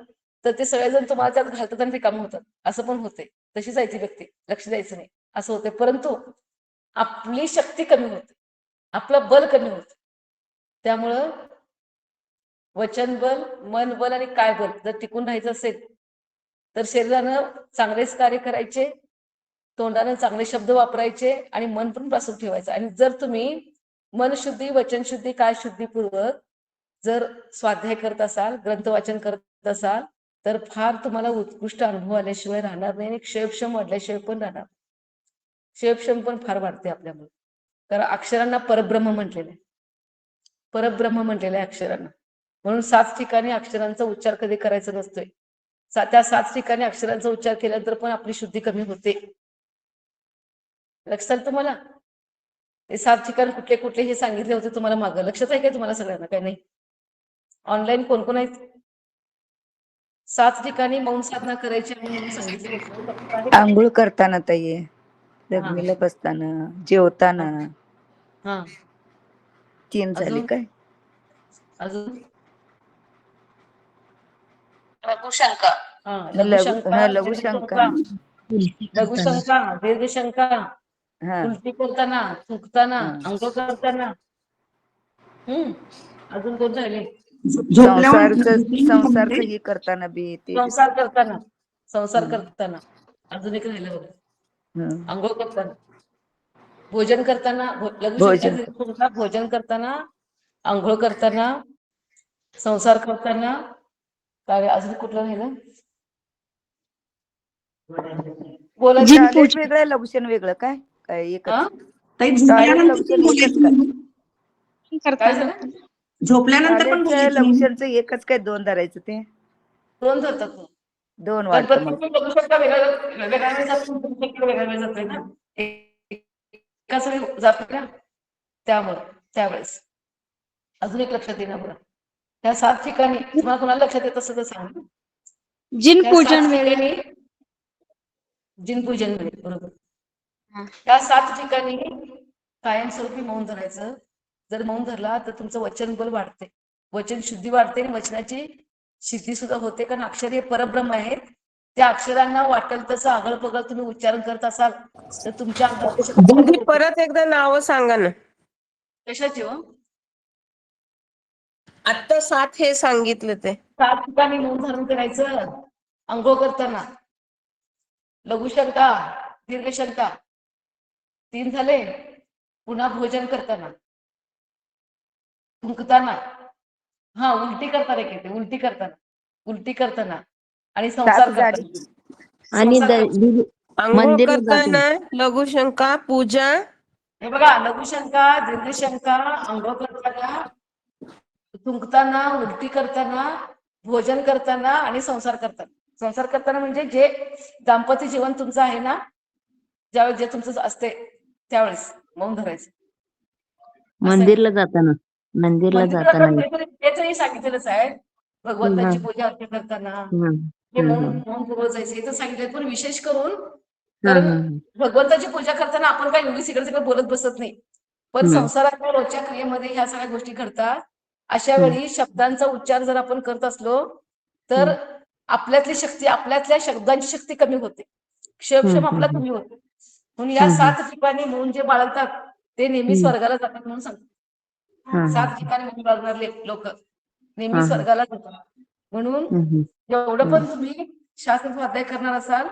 तर ते सगळेजण तुम्हाला त्यात घालतात आणि रिकामी होतात, असं पण होते. तशी जायची व्यक्ती, लक्ष द्यायचं नाही असं होते. परंतु आपली शक्ती कमी होते, आपलं बल कमी होतं. त्यामुळं वचन बल, मन बल आणि काय बल जर टिकून राहायचं असेल तर शरीरानं चांगलेच कार्य करायचे, तोंडानं चांगले शब्द वापरायचे आणि मन पण प्रसन्न ठेवायचं. आणि जर तुम्ही मनशुद्धी, वचनशुद्धी, काय शुद्धीपूर्वक जर स्वाध्याय करत असाल, ग्रंथ वाचन करत असाल तर फार तुम्हाला उत्कृष्ट अनुभव आल्याशिवाय राहणार नाही, आणि क्षयक्षम वाढल्याशिवाय पण राहणार. क्षयक्षम पण फार वाढते आपल्यामुळे, कारण अक्षरांना परब्रह्म म्हटलेलं आहे, परब्रह्म म्हटलेलं आहे अक्षरांना. म्हणून 7 ठिकाणी अक्षरांचा उच्चार कधी करायचा नसतोय. त्या 7 ठिकाणी अक्षरांचा उच्चार केल्यानंतर पण आपली शुद्धी कमी होते. लक्षात तुम्हाला? हे 7 ठिकाण कुठले कुठले हे सांगितले होते तुम्हाला मागं, लक्षात आहे काय तुम्हाला सगळ्यांना? काय नाही? ऑनलाईन कोण कोण आहेत? 7 ठिकाणी मौन साधना करायची आहे म्हणून सांगितलं होतं. आंघोळ करताना ताई, हा लग्नीला बसताना, जेवताना. हा 3 झाले अजून काय? अजून लघुशंका. हा लघुशंका, लघुशंका. लघुशंका, दीर्घशंका, हा उलटी करताना, थुंकताना, हा. अंघोळ करताना. अजून कोण राहिले? संसारचं हे करताना बी ते बी. संसार करताना, संसार हं. करताना. अजून एक राहिलं बघा. हं. अंघोळ करताना, भोजन करताना, लघुशंका भोजन दीर्घशंका, भोजन करताना, अंघोळ करताना, संसार करताना. काय अजून कुठलं राहिलं? बोलायचं. टॉयलेट वेगळं, लघुशन वेगळं काय? काय हा? एकच? टॉयलेट लघुशन एकच काय? काय झालं? झोपल्यानंतर पण टॉयलेटचं बोलायचं नाही. लघुशनचं एकच काय 2 धरायचं ते? 2 धरतात. 2 कारण वाटतं मला. प्रत्येक लघुशंका वेगळ्या वेळी जातो, वेगळ्या वेळी जातोय ना. एकाच वेळी जातो ना, त्यावेळेस. अजून एक लक्षात येणार बघा. त्या 7 ठिकाणी तुम्हाला कोणाला लक्षात येत असं तर सांगा. जिन त्या पूजन 7 वेळी ठिकाणी जिनपूजन वेळी, बरोबर. त्या 7 ठिकाणी कायमस्वरूपी मौन धरायचं. जर मौन धरला तर तुमचं वचन बल वाढते, वचन शुद्धी वाढते आणि वचनाची सिद्धी सुद्धा होते. कारण अक्षर हे परब्रह्म आहेत. त्या अक्षरांना वाटेल तसं आगळ पगळ तुम्ही उच्चारण करत असाल तर तुमच्या अंगाची शक्ती कमी होते. परत एकदा नाव सांगा ना. कशाची हो? आता 7 हे सांगितलं ते. 7 ठिकाणी मौन धारण करायचं. अंघोळ करताना, लघुशंका, दीर्घशंका 3 झाले. पुन्हा भोजन करताना, थुंकताना, हा उलटी करताना येते, उलटी करताना आणि 7 संसार झाले. करताना. आणि संसार करताना. आंघोळ मंदिरला करताना, जाताना लघुशंका, पूजा. हे बघा, लघुशंका, दीर्घशंका, अंघोळ करताना, थुंकताना, उलटी करताना, भोजन करताना आणि संसार करताना. संसार करताना म्हणजे जे दाम्पत्य जीवन तुमचं आहे ना, ज्यावेळेस जे तुमचं असते त्यावेळेस मौन धरायचं. मंदिरला जाताना त्याचंही सांगितलेलंच आहे. भगवंताची पूजा अर्चा करताना हे मौन पूर्वक जायचं हे तर सांगितलं. पण विशेष करून कारण भगवंताची पूजा करताना आपण काय एवढी तिकडे बोलत बसत नाही. पण संसाराच्या रोजच्या क्रियेमध्ये ह्या सगळ्या गोष्टी घडतात. अशा वेळी शब्दांचा उच्चार जर आपण करत असलो तर आपल्यातल्या शब्दांची शक्ती कमी होते, क्षम आपला कमी होते. म्हणून या 7 ठिकाणी मौन जे बाळगतात ते नेहमी स्वर्गाला जातात म्हणून सांगतात. 7 ठिकाणी मौन बाळगणारे लोक नेहमी स्वर्गाला जातात. म्हणून जेवढं पण तुम्ही शास्त्र स्वाध्याय करणार असाल,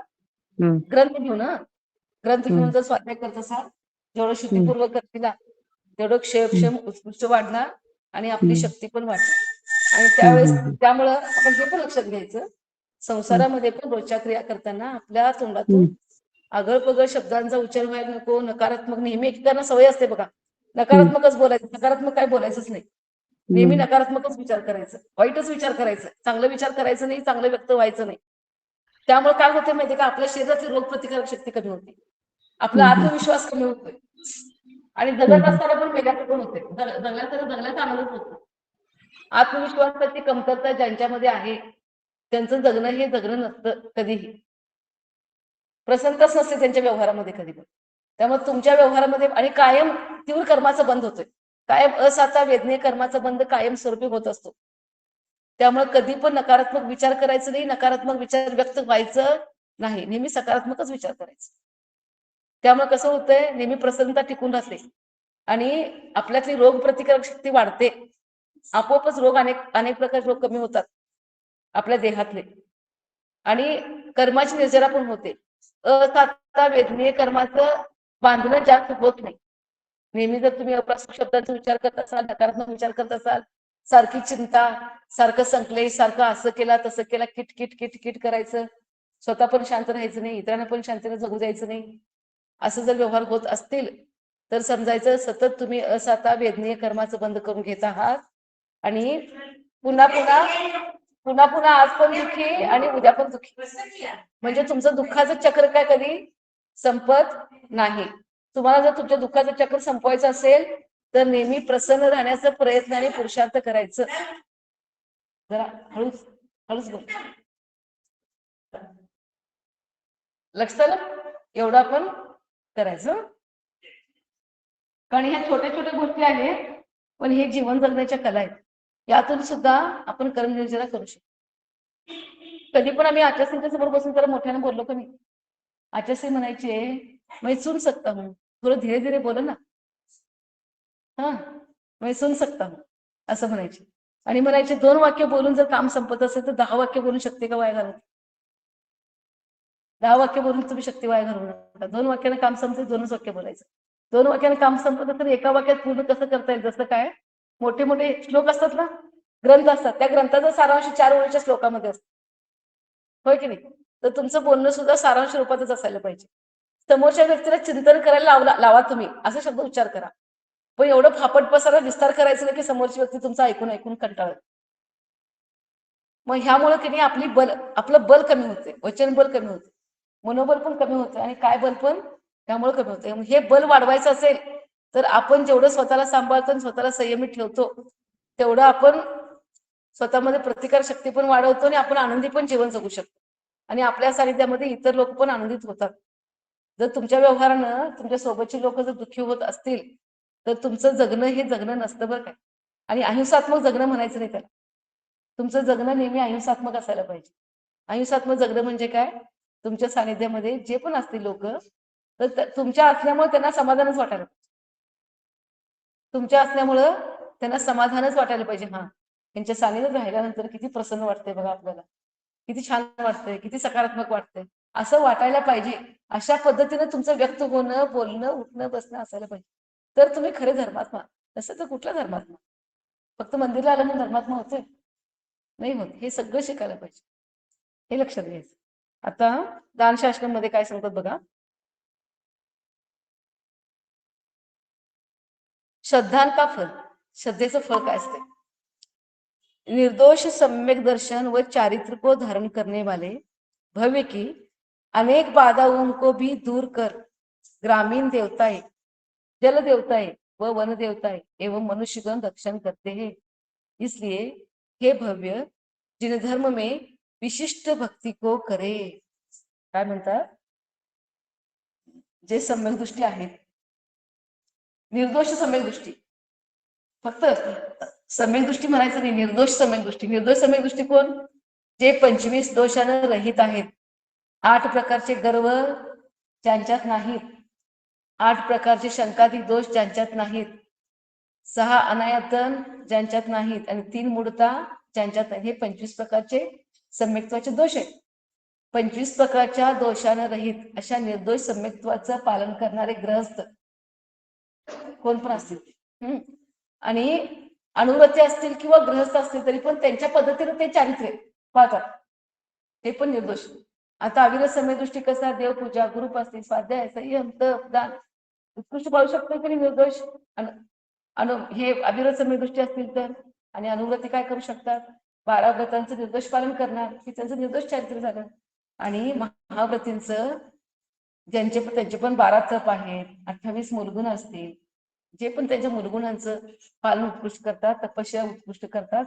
ग्रंथ घेऊन जर स्वाध्याय करत असाल, जेवढं शुद्धीपूर्वक करतील तेवढं क्षम उत्कृष्ट वाढणार आणि आपली शक्ती पण वाढणार. आणि त्यामुळं आपण हे पण लक्षात घ्यायचं, संसारामध्ये पण रोजच्या क्रिया करताना आपल्या तोंडातून आगळ पगळ शब्दांचा उच्चार व्हायला नको. नकारात्मक नेहमी एकेकांना सवय असते बघा, नकारात्मकच बोलायचं, सकारात्मक काय बोलायचंच नाही. नेहमी नकारात्मकच विचार करायचं, वाईटच विचार करायचं, चांगलं विचार करायचं नाही, चांगलं व्यक्त व्हायचं नाही. त्यामुळे काय होते माहितीये का, आपल्या शरीराची रोगप्रतिकारक शक्ती कमी होते, आपला आत्मविश्वास कमी होतोय आणि जगत असताना पण वेगळ्याच पण होते. जगण्याचा आनंदच होतो. आत्मविश्वासाची कमतरता ज्यांच्यामध्ये आहे त्यांचं जगणं हे जगणं नसतं कधीही. प्रसन्नताच नसते त्यांच्या व्यवहारामध्ये कधी पण. त्यामुळे तुमच्या व्यवहारामध्ये आणि कायम तीव्र कर्माचा बंद होतोय, कायम असाचा वेदनीय कर्माचा बंद कायम स्वरूपी होत असतो. त्यामुळे कधी पण नकारात्मक विचार करायचं नाही, नकारात्मक विचार व्यक्त व्हायचं नाही, नेहमी सकारात्मकच विचार करायचा. त्यामुळे कसं होतंय, नेहमी प्रसन्नता टिकून राहते आणि आपल्यातली रोग प्रतिकारक शक्ती वाढते. आपोआपच रोग अनेक प्रकारचे रोग कमी होतात आपल्या देहातले आणि कर्माची निर्जरा पण होते. असाता वेदनीय कर्माचं बांधणं जास्त होत नाही. नेहमी जर तुम्ही अप्रासक शब्दांचा विचार करत असाल, नकारात्मक विचार करत असाल, सारखी चिंता, सारखं संकलेश, सारखं असं केला तसं केला, किट करायचं, स्वतः पण शांत राहायचं नाही, इतरांना पण शांतीने जगू द्यायचं नाही, असं जर व्यवहार होत असतील तर समजायचं सतत तुम्ही असाता वेदनीय कर्माचं बंद करून घेत आहात आणि पुन्हा आज पण दुःखी आणि उद्या पण दुःखी. म्हणजे तुमचं दुःखाचं चक्र काय कधी संपत नाही. तुम्हाला जर तुमच्या दुःखाचं चक्र संपवायचं असेल तर नेहमी प्रसन्न राहण्याचा प्रयत्न आणि पुरुषार्थ करायचं. जरा हळूच हळूच बोल. लक्षात आलं? एवढं आपण करायचं. कारण ह्या छोट्या छोट्या गोष्टी आहेत, पण हे जीवन जगण्याच्या कला आहेत. यातून सुद्धा आपण कर्मनियोजन करू शकतो. कधी पण आम्ही आचार्यंच्या समोर बसून जरा मोठ्याने बोललो का नाही, आचार्य म्हणायचे मैं सुन सकता हूँ, थोडं धीरे धीरे बोल ना. हा, मैं सुन सकता हूँ असं म्हणायचे. आणि म्हणायचे 2 वाक्य बोलून जर काम संपत असेल तर 10 वाक्य बोलू शकते का वाया घालून? 10 वाक्य बोलून तुम्ही शक्ती वाया घालू नका. 2 वाक्याने काम संपते, 2च वाक्य बोलायचं. 2 वाक्याने काम संपत तर एका वाक्यात पूर्ण कसं करता येईल? जसं काय मोठे मोठे श्लोक असतात ना, ग्रंथ असतात, त्या ग्रंथाचा सारांश 4 ओळीच्या श्लोकामध्ये असतो, होय की नाही? तर तुमचं बोलणं सुद्धा सारांश रूपातच असायला पाहिजे. समोरच्या व्यक्तीला चिंतन करायला लावा तुम्ही, असा शब्द उच्चार करा. पण एवढं फापट पसारा विस्तार करायचं नाही की समोरची व्यक्ती तुमचं ऐकून ऐकून कंटाळत. मग ह्यामुळे की नाही आपलं बल कमी होते, वचन बल कमी होते, मनोबल पण कमी होतं आणि काय बल पण त्यामुळे कमी होते. हे बल वाढवायचं असेल तर आपण जेवढं स्वतःला सांभाळतो आणि स्वतःला संयमित ठेवतो तेवढं आपण स्वतःमध्ये प्रतिकार शक्ती पण वाढवतो आणि आपण आनंदी पण जीवन जगू शकतो. आणि आपल्या सानिध्यामध्ये इतर लोक पण आनंदित होतात. जर तुमच्या व्यवहारानं तुमच्या सोबतची लोक जर दुःखी होत असतील तर तुमचं जगणं हे जगणं नसतं बरं काय. आणि अहिंसात्मक जगणं म्हणायचं नाही त्याला. तुमचं जगणं नेहमी अहिंसात्मक असायला पाहिजे. अहिंसात्मक जगणं म्हणजे काय? तुमच्या सानिध्यामध्ये जे पण असतील लोक तर तुमच्या असल्यामुळे त्यांना समाधानच वाटायला पाहिजे. तुमच्या असल्यामुळं त्यांना समाधानच वाटायला पाहिजे. हा, त्यांच्या सानिध्यात राहिल्यानंतर किती प्रसन्न वाटतंय बघा आपल्याला, किती छान वाटतंय, किती सकारात्मक वाटतंय, असं वाटायला पाहिजे. अशा पद्धतीने तुमचं व्यक्त होणं, बोलणं, उठणं, बसणं असायला पाहिजे. तर तुम्ही खरे धर्मात्मा. तसं तर कुठला धर्मात्मा? फक्त मंदिरला आलं म्हणून धर्मात्मा होते? नाही होत. हे सगळं शिकायला पाहिजे, हे लक्षात घ्यायचं. आता दानशास्त्रामध्ये काय सांगतात बघा. श्रद्धा का फल, श्रद्धेचं फल काय असते? निर्दोष सम्यक दर्शन व चारित्र को धारण करने वाले भव्य की अनेक बाधाओं को भी दूर कर ग्रामीण देवताएं, जल देवताएं व वन देवताएं एवं मनुष्यगण रक्षण करते हैं. इसलिए हे भव्य जिन धर्म में विशिष्ट भक्ति को करे. काय म्हणतात? जे सम्यक दृष्टी आहेत, निर्दोष सम्यक दृष्टी, फक्त सम्यक दृष्टी म्हणायचं नाही, निर्दोष सम्यक दृष्टी. निर्दोष सम्यक दृष्टी कोण? जे 25 दोषानं रहित आहेत, 8 प्रकारचे गर्व ज्यांच्यात नाहीत, 8 प्रकारचे शंकाधिक दोष ज्यांच्यात नाहीत, 6 अनायतन ज्यांच्यात नाहीत आणि 3 मूढता ज्यांच्यात नाही. हे 25 प्रकारचे सम्यक्त्वाचे दोष आहेत. 25 प्रकारच्या दोषानं रहित अशा निर्दोष सम्यक्त्वाचं पालन करणारे गृहस्थ कोण पण असतील आणि अनुव्रते असतील किंवा गृहस्थ असतील तरी पण त्यांच्या पद्धतीने ते चारित्र्य पाळतात, ते पण निर्दोष. आता अविरत सम्यक दृष्टी कसा? देवपूजा, गुरुपासनी, स्वाध्याय, संयम, तप, दान उत्कृष्ट पाळू शकतो की निर्दोष. हे अविरत सम्यक दृष्टी असतील तर. आणि अनुव्रती काय करू शकतात? 12 व्रतांचं निर्दोष पालन करणार, की त्यांचं निर्दोष चारित्र्य झालं. आणि महाव्रतींचं त्यांचे पण 12 तप आहेत, 28 मूलगुण असतील, जे पण त्यांच्या मूलगुणांचं पालन उत्कृष्ट करतात, तपस्या उत्कृष्ट करतात,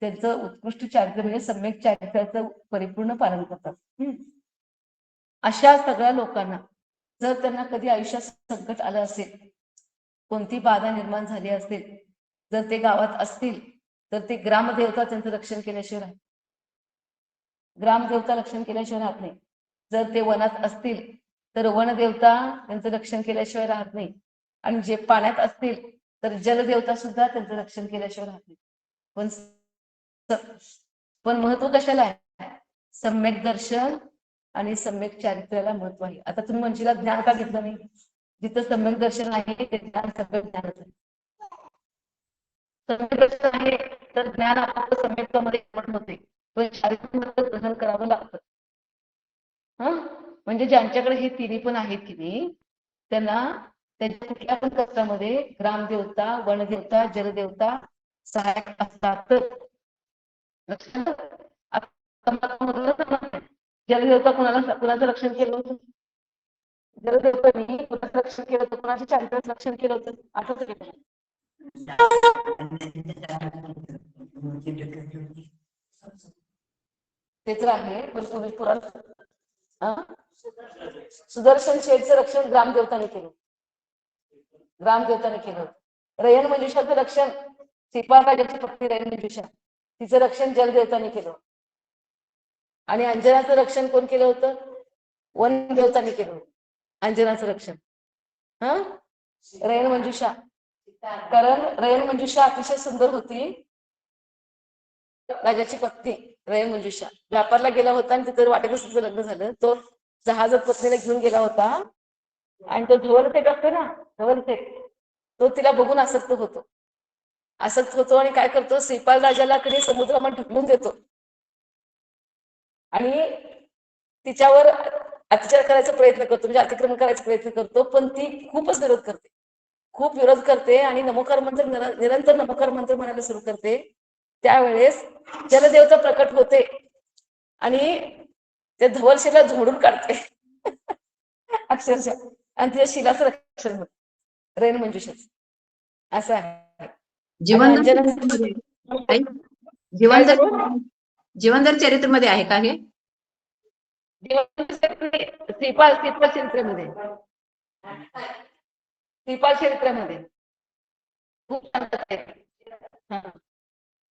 त्यांचं उत्कृष्ट चारित्र्य म्हणजे सम्यक चारित्र्याचं परिपूर्ण पालन करतात. अशा सगळ्या लोकांना जर त्यांना कधी आयुष्यात संकट आलं असेल, कोणती बाधा निर्माण झाली असेल, जर ते गावात असतील तर ते ग्रामदेवता त्यांचं रक्षण केल्याशिवाय राहत, ग्रामदेवता रक्षण केल्याशिवाय राहत नाही. जर ते वनात असतील तर वनदेवता त्यांचं रक्षण केल्याशिवाय राहत नाही. आणि जे पाण्यात असतील तर जलदेवता सुद्धा त्यांचं रक्षण केल्याशिवाय राहत नाही. पण महत्व कशाला आहे? सम्यक दर्शन आणि सम्यक चारित्र्याला महत्व आहे. आता तुम्ही म्हणशीला ज्ञान का घेतलं नाही? जिथं सम्यक दर्शन आहे ते ज्ञान सम्यक ज्ञानच आहे. सम्यक दर्शन आहे तर ज्ञान आपल्याला सम्यकत्वामध्ये होते, पण चारित्र्य ग्रहण करावं लागतं. म्हणजे ज्यांच्याकडे हे तिन्ही पण आहेत की नाही त्यांना त्यांच्या कुठल्या पण कष्टामध्ये ग्रामदेवता, वनदेवता, जलदेवता सहाय्यक असतात. जलदेवता कुणाचं रक्षण केलं होतं? जलदेवतांनी कुणाचं रक्षण केलं होतं, कुणाच्या चारित्र्याचं रक्षण केलं होतं आठवतं का तुला? ते तर आहे पण तुम्ही पुराण सुदर्शन शेठचं रक्षण ग्रामदेवताने केलं, ग्रामदेवताने केलं होतं. रयन मंजुषाचं रक्षण श्रीपाल राजाची पत्नी रयन मंजुषा तिचं रक्षण जलदेवताने केलं. आणि अंजनाचं रक्षण कोण केलं होतं? वन देवताने केलं होतं अंजनाचं रक्षण. रयन मंजुषा, कारण रयन मंजुषा अतिशय सुंदर होती, राजाची पत्नी रयन मंजुषा. व्यापारला गेला होता आणि तिथं वाटेतच तिचं लग्न झालं. तो जहाजात पत्नीला घेऊन गेला होता आणि तो धवलसेठ असतो ना, धवलसेठ, तो तिला बघून आसक्त होतो आणि काय करतो, श्रीपाल राजाला कडे समुद्रामध्ये ढकलून देतो आणि तिच्यावर अत्याचार करायचा प्रयत्न करतो, म्हणजे अतिक्रमण करायचा प्रयत्न करतो. पण ती खूपच विरोध करते, खूप विरोध करते आणि नमोकार मंत्र निरंतर नमोकार मंत्र म्हणायला सुरू करते. त्यावेळेस जलदेवता प्रकट होते आणि ते धवलशेला झोडून काढते अक्षरशः, आणि तिच्या शिलाचं रक्षण होत रयन मंजुषाचं. असं आहे. जीवनधर चरित्रमध्ये आहे का हे? श्रीपाल चरित्रामध्ये, श्रीपाल चरित्रामध्ये खूप छान.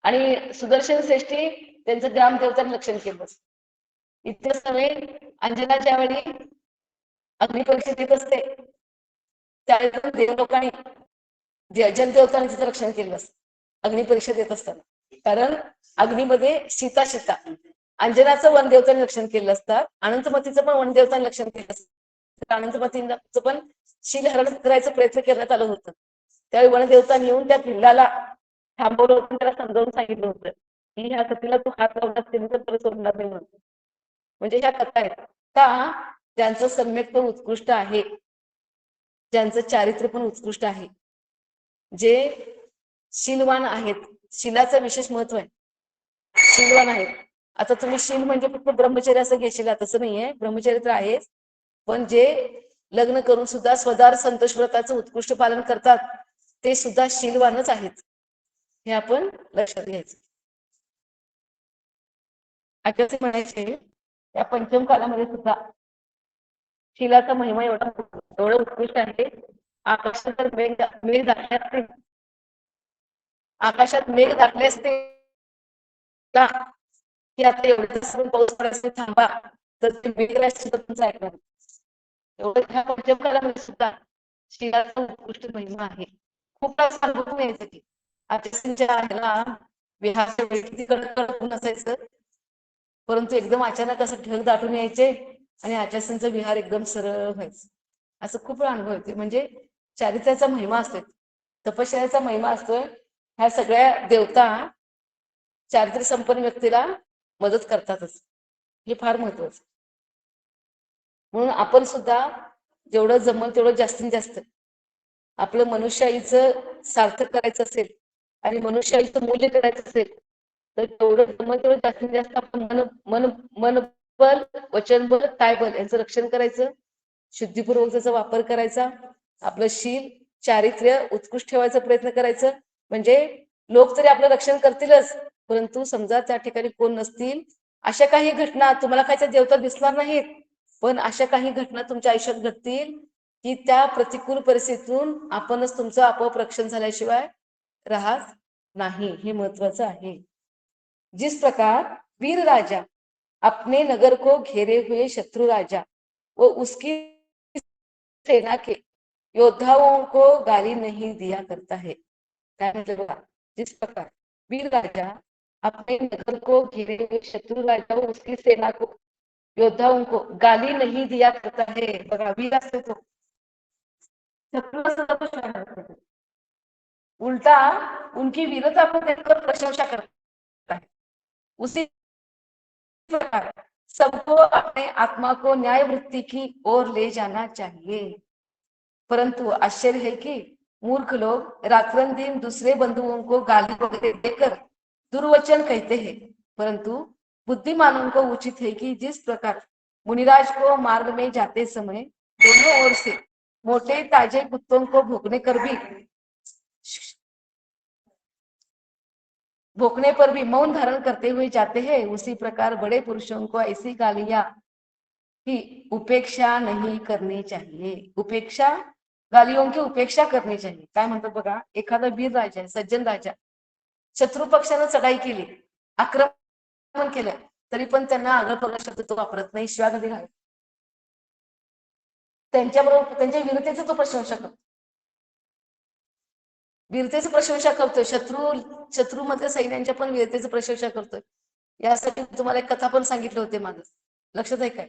आणि सुदर्शन श्रेष्ठी त्यांचं ग्रामदेवतांनी रक्षण केलं. इतके सगळे अंजनाच्या वेळी अग्निपरीक्षेत येत असते, त्यावेळेस देव लोकांनी जलदेवतांनी तिचं रक्षण केलं असतं अग्निपरीक्षेत येत असताना. कारण अग्नीमध्ये सीता अंजनाचं वनदेवतांनी रक्षण केलं असतात, अनंतमतीचं पण वनदेवतांनी रक्षण केलं असतं. अनंतमतीचं पण शीलहरण करायचा प्रयत्न करण्यात आलं होतं. त्यावेळी वनदेवतांनी येऊन त्या पिल्लाला थांबवलं होतं, त्याला समजावून सांगितलं होतं की ह्या सतीला तू हात लावला असतील तर परत सोडणार नाही म्हणून. म्हणजे ह्या कथा आहेत का ज्यांचं सम्यक पण उत्कृष्ट आहे, ज्यांचं चारित्र्य पण उत्कृष्ट आहे, जे शीलवान आहेत. शीलाचं विशेष महत्व आहे, शीलवान आहेत. आता तुम्ही शील म्हणजे फक्त ब्रह्मचर्य असं घेशील तसं नाहीये, ब्रह्मचर्य तर आहेच, पण जे लग्न करून सुद्धा स्वदार संतोष व्रताचं उत्कृष्ट पालन करतात ते सुद्धा शीलवानच आहेत, हे आपण लक्षात घ्यायचं. असे म्हणायचे या पंचम कालामध्ये सुद्धा शीलाचा महिमा एवढा उत्कृष्ट आहे. आकाशात तर मेघ दाखले असते, आकाशात मेघ दाखले असते की आता एवढं पाऊस पडायचं थांबा तर ते मेघराज सुद्धा तुमचं ऐकणार. एवढं ह्या पंचम कालामध्ये सुद्धा शीलाचा उत्कृष्ट महिमा आहे. खूप अनुभव यायचं की आचार्यांच्या ह्याला विहारच्या वेळी किती कडक नसायचं, परंतु एकदम अचानक असं ढग दाटून यायचे आणि आचार्यांचा विहार एकदम सरळ व्हायचं. असं खूप अनुभव येते. म्हणजे चारित्र्याचा महिमा असतोय, तपश्चर्याचा महिमा असतोय. ह्या सगळ्या देवता चारित्र्य संपन्न व्यक्तीला मदत करतातच, हे फार महत्वाचं. म्हणून आपण सुद्धा जेवढं जमल तेवढं जास्तीत जास्त आपलं मनुष्याईचं सार्थक करायचं असेल आणि मनुष्याईचं मूल्य करायचं असेल तर तेवढं जमल तेवढं जास्तीत जास्त आपण मनबल, वचनबल, कायबल यांचं रक्षण करायचं, शुद्धीपूर्वक त्याचा वापर करायचा, आपलं शील चारित्र्य उत्कृष्ट ठेवायचा प्रयत्न करायचं. म्हणजे लोक तरी आपलं रक्षण करतीलच, परंतु समजा त्या ठिकाणी कोण नसतील अशा काही घटना, तुम्हाला खायच्या देवता दिसणार नाहीत, पण अशा काही घटना तुमच्या आयुष्यात घडतील की त्या प्रतिकूल परिस्थितीतून आपणच तुमचं आपोआप रक्षण झाल्याशिवाय राहत नाही. हे महत्वाचं आहे. जिस प्रकार वीर राजा अपने नगर को घेरे हुए शत्रु राजा वो उसकी सेना के योद्धाओं को गाली नहीं दिया करता है. काय म्हटलं बघा, जिस प्रकार वीर राजा अपने नगर को घेरे हुए शत्रु राजा वो उसकी सेना को योद्धाओं को गाली नहीं दिया करता है. बघा, वीर असतो तो शत्रु, उल्टा उनकी वीरता को देखकर प्रशंसा करता है. उसी प्रकार सबको अपने आत्मा को न्याय वृत्ति की ओर ले जाना चाहिए. परंतु आश्चर्य है कि मूर्ख लोग रात्रन दिन दूसरे बंधुओं को गाली वगैरह देकर दुर्वचन कहते हैं, परंतु बुद्धिमानों को उचित है कि जिस प्रकार मुनिराज को मार्ग में जाते समय दोनों ओर से मोटे ताजे कुत्तों को भोंकने पर भी मौन धारण करते हुए जाते हैं, उसी प्रकार बड़े पुरुषों को ऐसी गालियां की उपेक्षा नहीं करनी चाहिए. उपेक्षा, गालियों की उपेक्षा करनी चाहिए. काय म्हणतात बघा, एखादा वीर राजा, सज्जन राजा शत्रू पक्षानं चढाई केली, आक्रमण केलं, तरी पण त्यांना आगळपगळ शब्द तो वापरत नाही, शिव्या कधी घालत. त्यांच्याबरोबर त्यांच्या वीरतेचं तो प्रशंसा करतो, वीरतेची प्रशंसा करतोय. शत्रूमधल्या सैन्यांच्या पण वीरतेची प्रशंसा करतोय. यासाठी तुम्हाला एक कथा पण सांगितले होते मागे, लक्षात आहे काय?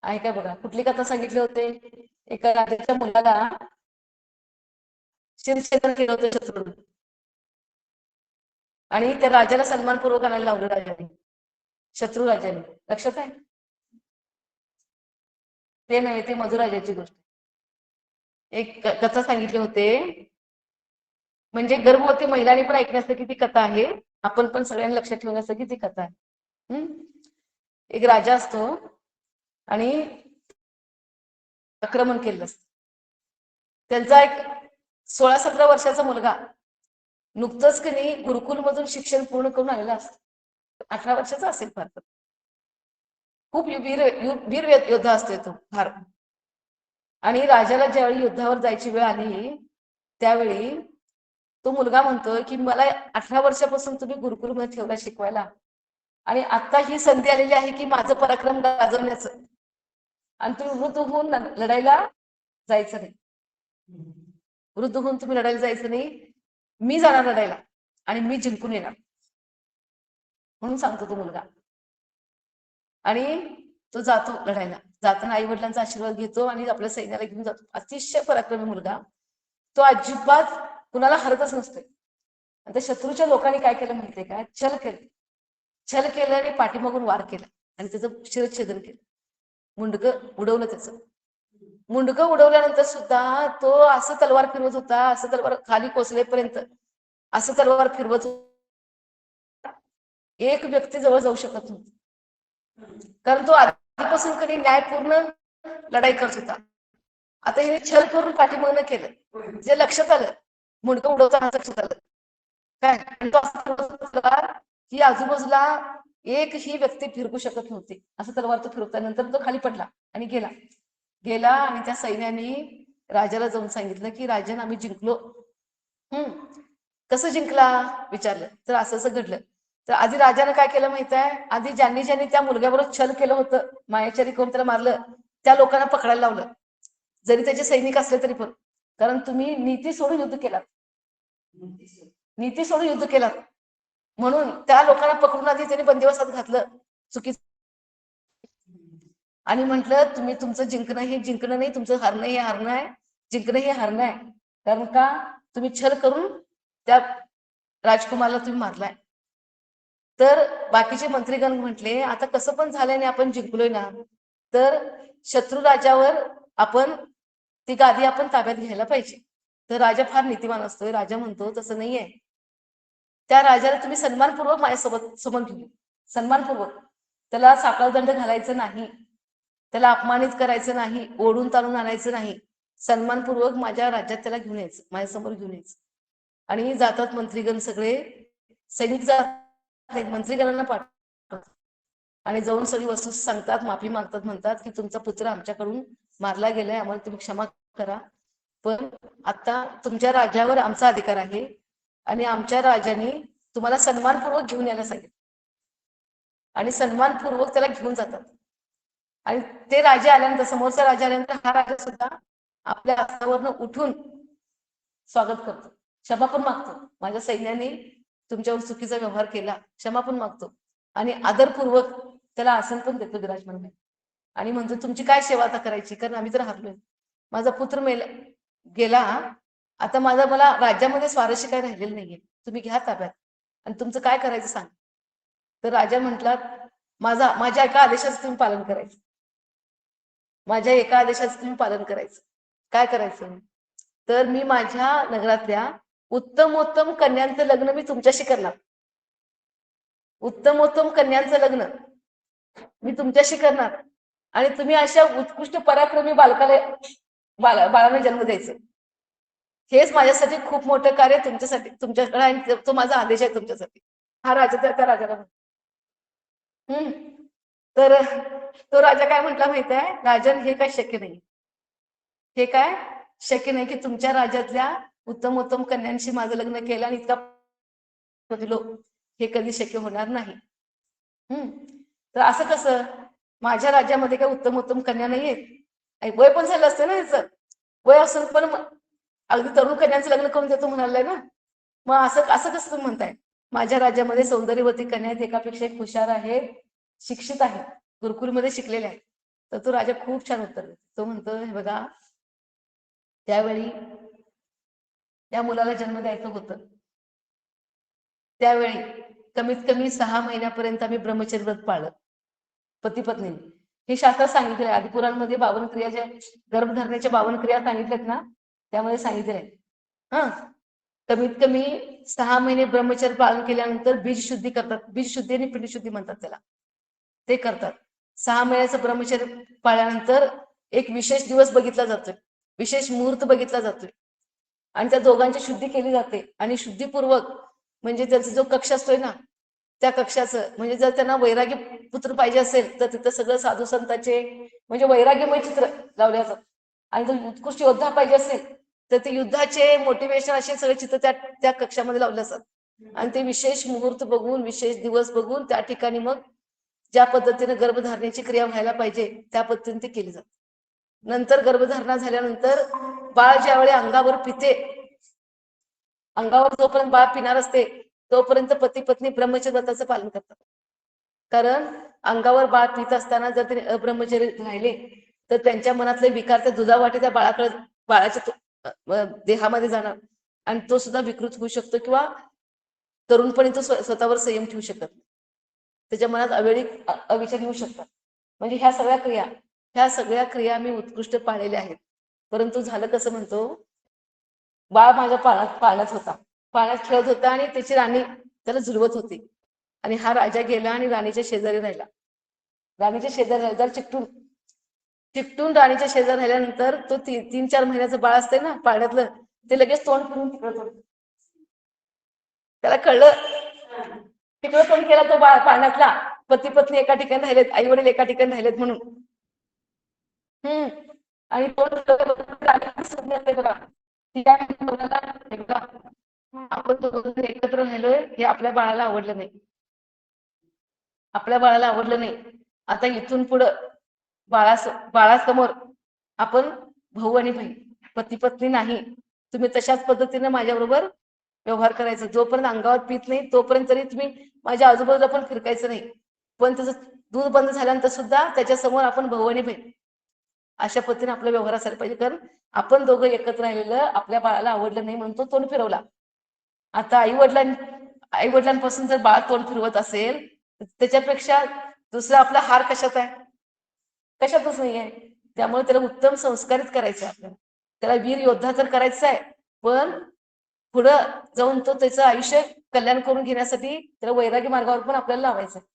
आहे काय बघा, कुठली कथा सांगितली होते? एका राजाच्या मुलाला शिरछेदन केलं होतं शत्रूने, आणि त्या राजाला सन्मानपूर्वक आणायला लावलं राजाने, शत्रू राजाने. लक्षात आहे? ते नाही, ते मधुराजाची गोष्ट. एक कथा सांगितले होते, म्हणजे गर्भवती महिलांनी पण ऐकण्यासारखी ती कथा आहे, आपण पण सगळ्यांनी लक्षात ठेवण्यासारखी ती कथा आहे. एक राजा असतो आणि आक्रमण केलं असतं. त्यांचा एक 16-17 वर्षाचा मुलगा नुकतंच की नाही गुरुकुल मधून शिक्षण पूर्ण करून आलेला असतो. 18 वर्षाचा असेल फार तर. खूप वीर योद्धा असतो तो फार. आणि राजाला ज्यावेळी युद्धावर जायची वेळ आली, त्यावेळी तो मुलगा म्हणतोय की मला 18 वर्षापासून तुम्ही गुरुकुलमध्ये ठेवला शिकवायला, आणि आता ही संधी आलेली आहे की माझं पराक्रम गाजवण्याचं, आणि तुम्ही वृद्ध होऊन लढायला जायचं नाही. वृद्ध होऊन तुम्ही लढायला जायचं नाही, मी जाणार लढायला आणि मी जिंकून येणार म्हणून सांगतो तो मुलगा. आणि तो जातो लढायला. जाताना आई वडिलांचा आशीर्वाद घेतो आणि आपल्या सैन्याला घेऊन जातो. अतिशय पराक्रमी मुलगा तो, अजिबात कुणाला हरतच नसतोय. आणि त्या शत्रूच्या लोकांनी काय केलं माहितीये का? छल केलं आणि पाठीमागून वार केला आणि त्याचं शिरच्छेदन केलं. मुंडकं उडवलं त्याचं. मुंडकं उडवल्यानंतर सुद्धा तो असं तलवार फिरवत होता, असं तलवार खाली कोसळेपर्यंत असं तलवार फिरवत होता, एक व्यक्ती जवळ जाऊ शकत नव्हती. कारण तो आधीपासून कधी न्यायपूर्ण लढाई करत होता. आता हे छल करून पाठीमागनं केलं, जे लक्षात आलं, मुंडकं उडवताना लक्षात आलं काय, तो असं की आजूबाजूला एक ही व्यक्ती फिरकू शकत नव्हती. असं तलवार तो फिरवल्यानंतर तो खाली पडला आणि गेला आणि त्या सैन्याने राजाला जाऊन सांगितलं की राजन, आम्ही जिंकलो. कसं जिंकला विचारलं तर असं असं घडलं. तर आधी राजाने काय केलं माहित आहे? आधी ज्यांनी त्या मुलग्याबरोबर छल केलं होतं, मायाचारी करून त्याला मारलं, त्या लोकांना पकडायला लावलं, जरी त्याचे सैनिक असले तरी पण. कारण तुम्ही नीती सोडून युद्ध केलात, नीती सोडून युद्ध केलात, म्हणून त्या लोकांना पकडून आधी त्यांनी बंदिवासात घातलं चुकीचं, आणि म्हटलं तुम्ही तुमचं जिंकणं हे जिंकणं नाही, तुमचं हरणं हे हरणं आहे, जिंकणं हे हरणं आहे. कारण का? तुम्ही छल करून त्या राजकुमारला तुम्ही मारलाय. तर बाकीचे मंत्रीगण म्हटले, आता कसं पण झालंय आणि आपण जिंकलोय ना, तर शत्रू राजावर आपण ती गादी आपण ताब्यात घ्यायला पाहिजे. तर राजा फार नीतिवान असतोय. राजा म्हणतो तसं नाहीये, त्या राजाला तुम्ही सन्मानपूर्वक माझ्यासोबत समोर घेऊन, सन्मानपूर्वक त्याला साखळदंड घालायचं नाही, त्याला अपमानित करायचं नाही, ओढून ताणून आणायचं नाही, सन्मानपूर्वक माझ्या राज्यात त्याला घेऊन यायचं, माझ्यासमोर घेऊन यायचं. आणि जातात मंत्रीगण सगळे, सैनिक जातात, मंत्रीगणांना पाठवतात आणि जाऊन सगळी वस्तू सांगतात, माफी मागतात, म्हणतात की तुमचा पुत्र आमच्याकडून मारला गेलाय, आम्हाला तुम्ही क्षमा करा, पण आता तुमच्या राजावर आमचा अधिकार आहे आणि आमच्या राजाने तुम्हाला सन्मानपूर्वक घेऊन यायला सांगितलं. आणि सन्मानपूर्वक त्याला घेऊन जातात. आणि ते राजा आल्यानंतर, समोरचा राजा आल्यानंतर हा राजा सुद्धा आपल्या आसनावरनं उठून स्वागत करतो, क्षमा पण मागतो, माझ्या सैन्याने तुमच्यावर चुकीचा व्यवहार केला, क्षमा पण मागतो, आणि आदरपूर्वक त्याला आसन पण देतो विराजमान, आणि म्हणतो तुमची काय सेवा आता करायची, कारण आम्ही तर हरलोय, माझा पुत्र गेला, आता मला राज्यामध्ये स्वारस्य काय राहिलेलं नाहीये, तुम्ही घ्या ताब्यात आणि तुमचं काय करायचं सांग. तर राजा म्हटलात, माझ्या एका आदेशाचं तुम्ही पालन करायचं, माझ्या एका आदेशाचं तुम्ही पालन करायचं. काय करायचं? तर मी माझ्या नगरातल्या उत्तमोत्तम कन्यांचं लग्न मी तुमच्याशी करणार, उत्तमोत्तम कन्यांचं लग्न मी तुमच्याशी करणार, आणि तुम्ही अशा उत्कृष्ट पराक्रमी बाळाला जन्म द्यायचं. हेच माझ्यासाठी खूप मोठं कार्य तुमच्यासाठी, तुमच्याकडे, आणि तो माझा आदेश आहे तुमच्यासाठी. हा राजा त्या राजाला तर तो राजा काय म्हटला माहित आहे, राजन हे काय शक्य नाही, हे काय शक्य नाही की तुमच्या राज्यातल्या उत्तम उत्तम कन्यांशी माझं लग्न केलं आणि इतका दिलो, हे कधी शक्य होणार नाही. तर असं कसं, माझ्या राज्यामध्ये काय उत्तम उत्तम कन्या नाहीयेत, वय पण झालं असतं ना याचं, वय असून पण अगदी तरुण कन्यांचं लग्न करून देतो म्हणालाय ना, मग असं असं कसं तुम्ही म्हणताय. माझ्या राज्यामध्ये सौंदर्यवती कन्या आहेत, एकापेक्षा एक हुशार आहेत, शिक्षित आहेत, गुरुकुलमध्ये शिकलेले आहेत. तर तो राजा खूप छान उत्तर देतो. तो म्हणतो, हे बघा, त्यावेळी त्या मुलाला जन्म द्यायचं होतं, त्यावेळी कमीत कमी 6 महिन्यापर्यंत आम्ही ब्रह्मचर्य व्रत पाळलं पती पत्नीने. हे शास्त्रात सांगितलंय. आदिपुराणमध्ये 52 क्रिया, ज्या गर्भधारणेच्या 52 क्रिया सांगितल्यात ना, त्यामध्ये सांगितलंय. कमीत कमी 6 महिने ब्रह्मचर्य पालन केल्यानंतर बीज शुद्धी करतात. बीज शुद्धी आणि पिंड शुद्धी म्हणतात त्याला, ते करतात. 6 महिन्याचं ब्रह्मचर्य पाळल्यानंतर एक विशेष दिवस बघितला जातोय, विशेष मुहूर्त बघितला जातोय, आणि त्या दोघांची शुद्धी केली जाते. आणि शुद्धीपूर्वक म्हणजे त्यांचा जो कक्ष असतोय ना, त्या कक्षाचं, म्हणजे जर त्यांना वैरागी पुत्र पाहिजे असेल तर तिथं सगळं साधू संतांचे म्हणजे वैराग्यमय चित्र लावले जातात. आणि जर उत्कृष्ट योद्धा पाहिजे असेल तर ते युद्धाचे मोटिवेशन असे सगळे चित्र त्या कक्षामध्ये लावले असतात. आणि ते विशेष मुहूर्त बघून, विशेष दिवस बघून त्या ठिकाणी मग ज्या पद्धतीने गर्भधारणेची क्रिया व्हायला पाहिजे त्या पद्धतीने ते केली जाते. नंतर गर्भधारणा झाल्यानंतर बाळ ज्यावेळी अंगावर पिते, अंगावर जोपर्यंत बाळ पिणार असते तोपर्यंत पती पत्नी ब्रह्मचर्य व्रताचं पालन करतात. कारण अंगावर बाळ पित असताना जर ते अब्रह्मचर्य राहिले तर त्यांच्या मनातले विकार त्या दुधावाटे त्या बाळाच्या देहामध्ये जाणार आणि तो सुद्धा विकृत होऊ शकतो, किंवा तरुणपणी तो स्वतःवर संयम ठेवू शकत नाही, त्याच्या मनात अवेळी अविचार येऊ शकतात. म्हणजे ह्या सगळ्या क्रिया मी उत्कृष्ट पाळलेल्या आहेत. परंतु झालं कसं म्हणतो, बाळ माझ्या पाळण्यात होता, पाळण्यात खेळत होता आणि त्याची राणी त्याला झुलवत होती. आणि हा राजा गेला आणि राणीच्या शेजारी राहिला. राणीच्या शेजारी राहिला, चिकटून राणीच्या शेजारी राहिल्यानंतर तो 3-4 महिन्याचं बाळ असते ना पाळण्यातलं, ते लगेच तोंड फिरून तिकडे होत. त्याला कळलं, तिकडे तोंड केला तो बाळ पाळण्यातला. पती पत्नी एका ठिकाणी राहिलेत, आई वडील एका ठिकाणी राहिलेत म्हणून. आणि तो आपण एकत्र राहिलोय हे आपल्या बाळाला आवडलं नाही, आपल्या बाळाला आवडलं नाही. आता इथून पुढं बाळासमोर आपण भाऊ आणि बहीण, पती पत्नी नाही, तुम्ही तशाच पद्धतीने माझ्याबरोबर व्यवहार करायचा. जोपर्यंत अंगावर पित नाही तोपर्यंत तरी तुम्ही माझ्या आजूबाजूला पण फिरकायचं नाही. पण त्याचं दूध बंद झाल्यानंतर सुद्धा त्याच्या समोर आपण भाऊ आणि बहीण अशा पद्धतीने आपला व्यवहार असायला पाहिजे. कारण आपण दोघं एकत्र राहिलेलं आपल्या बाळाला आवडलं नाही म्हणून तो तोंड फिरवला. आता आई वडिलांपासून जर बाळ तोंड फिरवत असेल त्याच्यापेक्षा दुसरा आपला हार कशात आहे, कशातच नाहीये. त्यामुळे त्याला उत्तम संस्कारित करायचं आहे आपल्याला, त्याला वीर योद्धा तर करायचा आहे, पण पुढं जाऊन तो त्याचं आयुष्य कल्याण करून घेण्यासाठी त्याला वैरागी मार्गावर पण आपल्याला लावायचं आहे.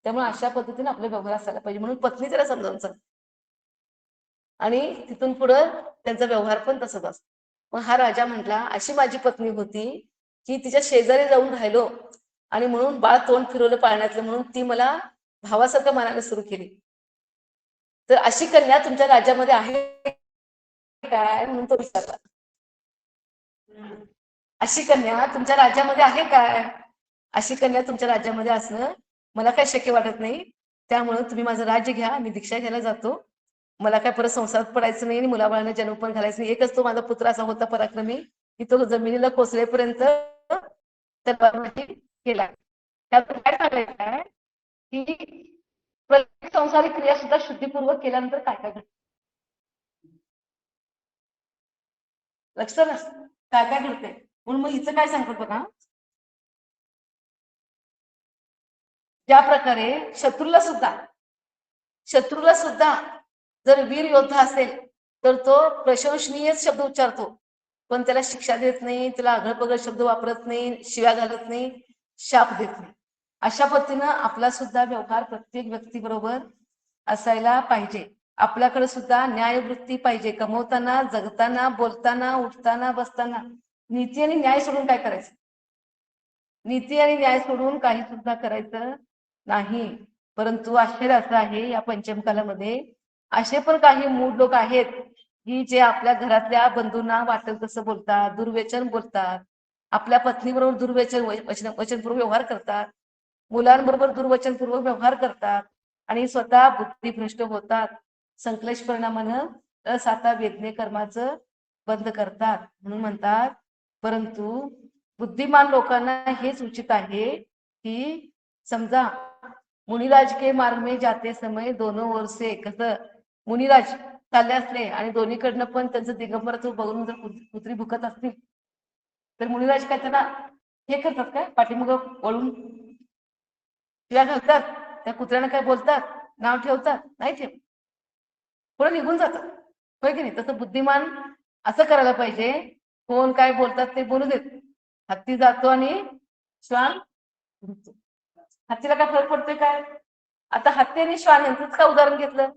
त्यामुळे अशा पद्धतीने आपला व्यवहार असायला पाहिजे. म्हणून पत्नी त्याला समजावून सांगते आणि तिथून पुढं त्यांचा व्यवहार पण तसाच असतो. मग हा राजा म्हटला, अशी माझी पत्नी होती की तिच्या शेजारी जाऊन राहिलो आणि म्हणून बाळ तोंड फिरवलं पाळण्यातलं, म्हणून ती मला भावासारखं मानायला सुरू केली. तर अशी कन्या तुमच्या राज्यामध्ये आहे काय म्हणून तो विचारला. अशी कन्या तुमच्या राज्यामध्ये आहे काय, अशी कन्या तुमच्या राज्यामध्ये असणं मला काय शक्य वाटत नाही. त्यामुळे तुम्ही माझं राज्य घ्या, मी दीक्षा घ्यायला जातो. मला काय परत संसारात पडायचं नाही आणि मुलाबाळांना जन्म पण घालायचं नाही. एकच तो माझा पुत्र असा होता पराक्रमी की तो जमिनीला कोसळेपर्यंत केला. त्यातून काय सांगायचं आहे की प्रत्येक संसारिक क्रिया सुद्धा शुद्धीपूर्वक केल्यानंतर काय काय घडतं, लक्षात काय काय घडते. म्हणून मग हिचं काय सांगतो बघा, ज्या प्रकारे शत्रूला सुद्धा जर वीर योद्धा असेल तर तो प्रशंसनीय शब्द उच्चारतो, पण त्याला शिक्षा देत नाही, त्याला आगळपगळ शब्द वापरत नाही, शिव्या घालत नाही, शाप देत नाही. अशा पद्धतीनं आपला सुद्धा व्यवहार प्रत्येक व्यक्तीबरोबर असायला पाहिजे. आपल्याकडे सुद्धा न्यायवृत्ती पाहिजे. कमवताना, जगताना, बोलताना, उठताना, बसताना नीती आणि न्याय सोडून काय करायचं? नीती आणि न्याय सोडून काही सुद्धा करायचं नाही. परंतु आश्चर्य असं आहे, या पंचमकालामध्ये असे पण काही मूळ लोक आहेत की जे आपल्या घरातल्या बंधूंना वाटेल तसं बोलतात, दुर्वचन बोलतात, आपल्या पत्नीबरोबर वचनपूर्वक व्यवहार करतात, मुलांबरोबर दुर्वचनपूर्वक व्यवहार करतात आणि स्वतः बुद्धिभ्रष्ट होतात. संक्लेश परिणामानं असाता वेदने कर्माचं बंद करतात. म्हणून म्हणतात, परंतु बुद्धिमान लोकांना हे सूचित आहे की समजा मुनिराज के मार्ग में जाते समय दोनों ओर से, कसं मुनिराज चालले असले आणि दोन्हीकडनं पण त्यांचं दिगंबरत्व बघून जर कुत्री भुकत असतील तर मुनिराज काय त्यांना हे करतात काय? पाठीमुगं वळून शिव्या घालतात? त्या कुत्र्यानं काय बोलतात? नाव ठेवतात? नाही ठेव, पुढे निघून जातात. होय की नाही? तसं बुद्धिमान असं करायला पाहिजे, कोण काय बोलतात ते बोलू देत. हत्ती जातो आणि श्वान भुंकतो. हत्तीला काय फरक पडतोय काय? आता हत्ती आणि श्वान यांचंच का उदाहरण घेतलं?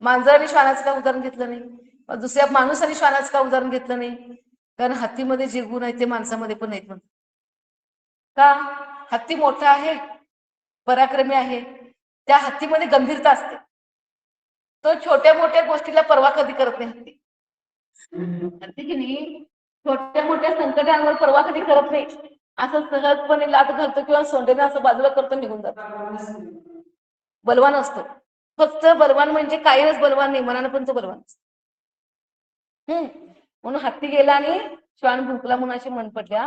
मांजर आणि श्वानाचं का उदाहरण घेतलं नाही? दुसऱ्या माणूस आणि श्वानाचं का उदाहरण घेतलं नाही? कारण हत्तीमध्ये जे गुण आहेत ते माणसामध्ये पण नाहीत. म्हणून का? हत्ती मोठा आहे, पराक्रमी आहे, त्या हत्तीमध्ये गंभीरता असते. तो छोट्या मोठ्या गोष्टीला पर्वा कधी करत नाही. हत्ती की नाही छोट्या मोठ्या संकटांवर पर्वा कधी करत नाही. असं सहजपणे लात घालतो किंवा सोंडेने असं बाजूला करतो, निघून जातो. बलवान असतो. फक्त बलवान म्हणजे काहीच बलवान नाही, मनानं पण तो बलवान असतो. म्हणून हत्ती गेला आणि श्वान भुंकला म्हणून अशी म्हण पडल्या.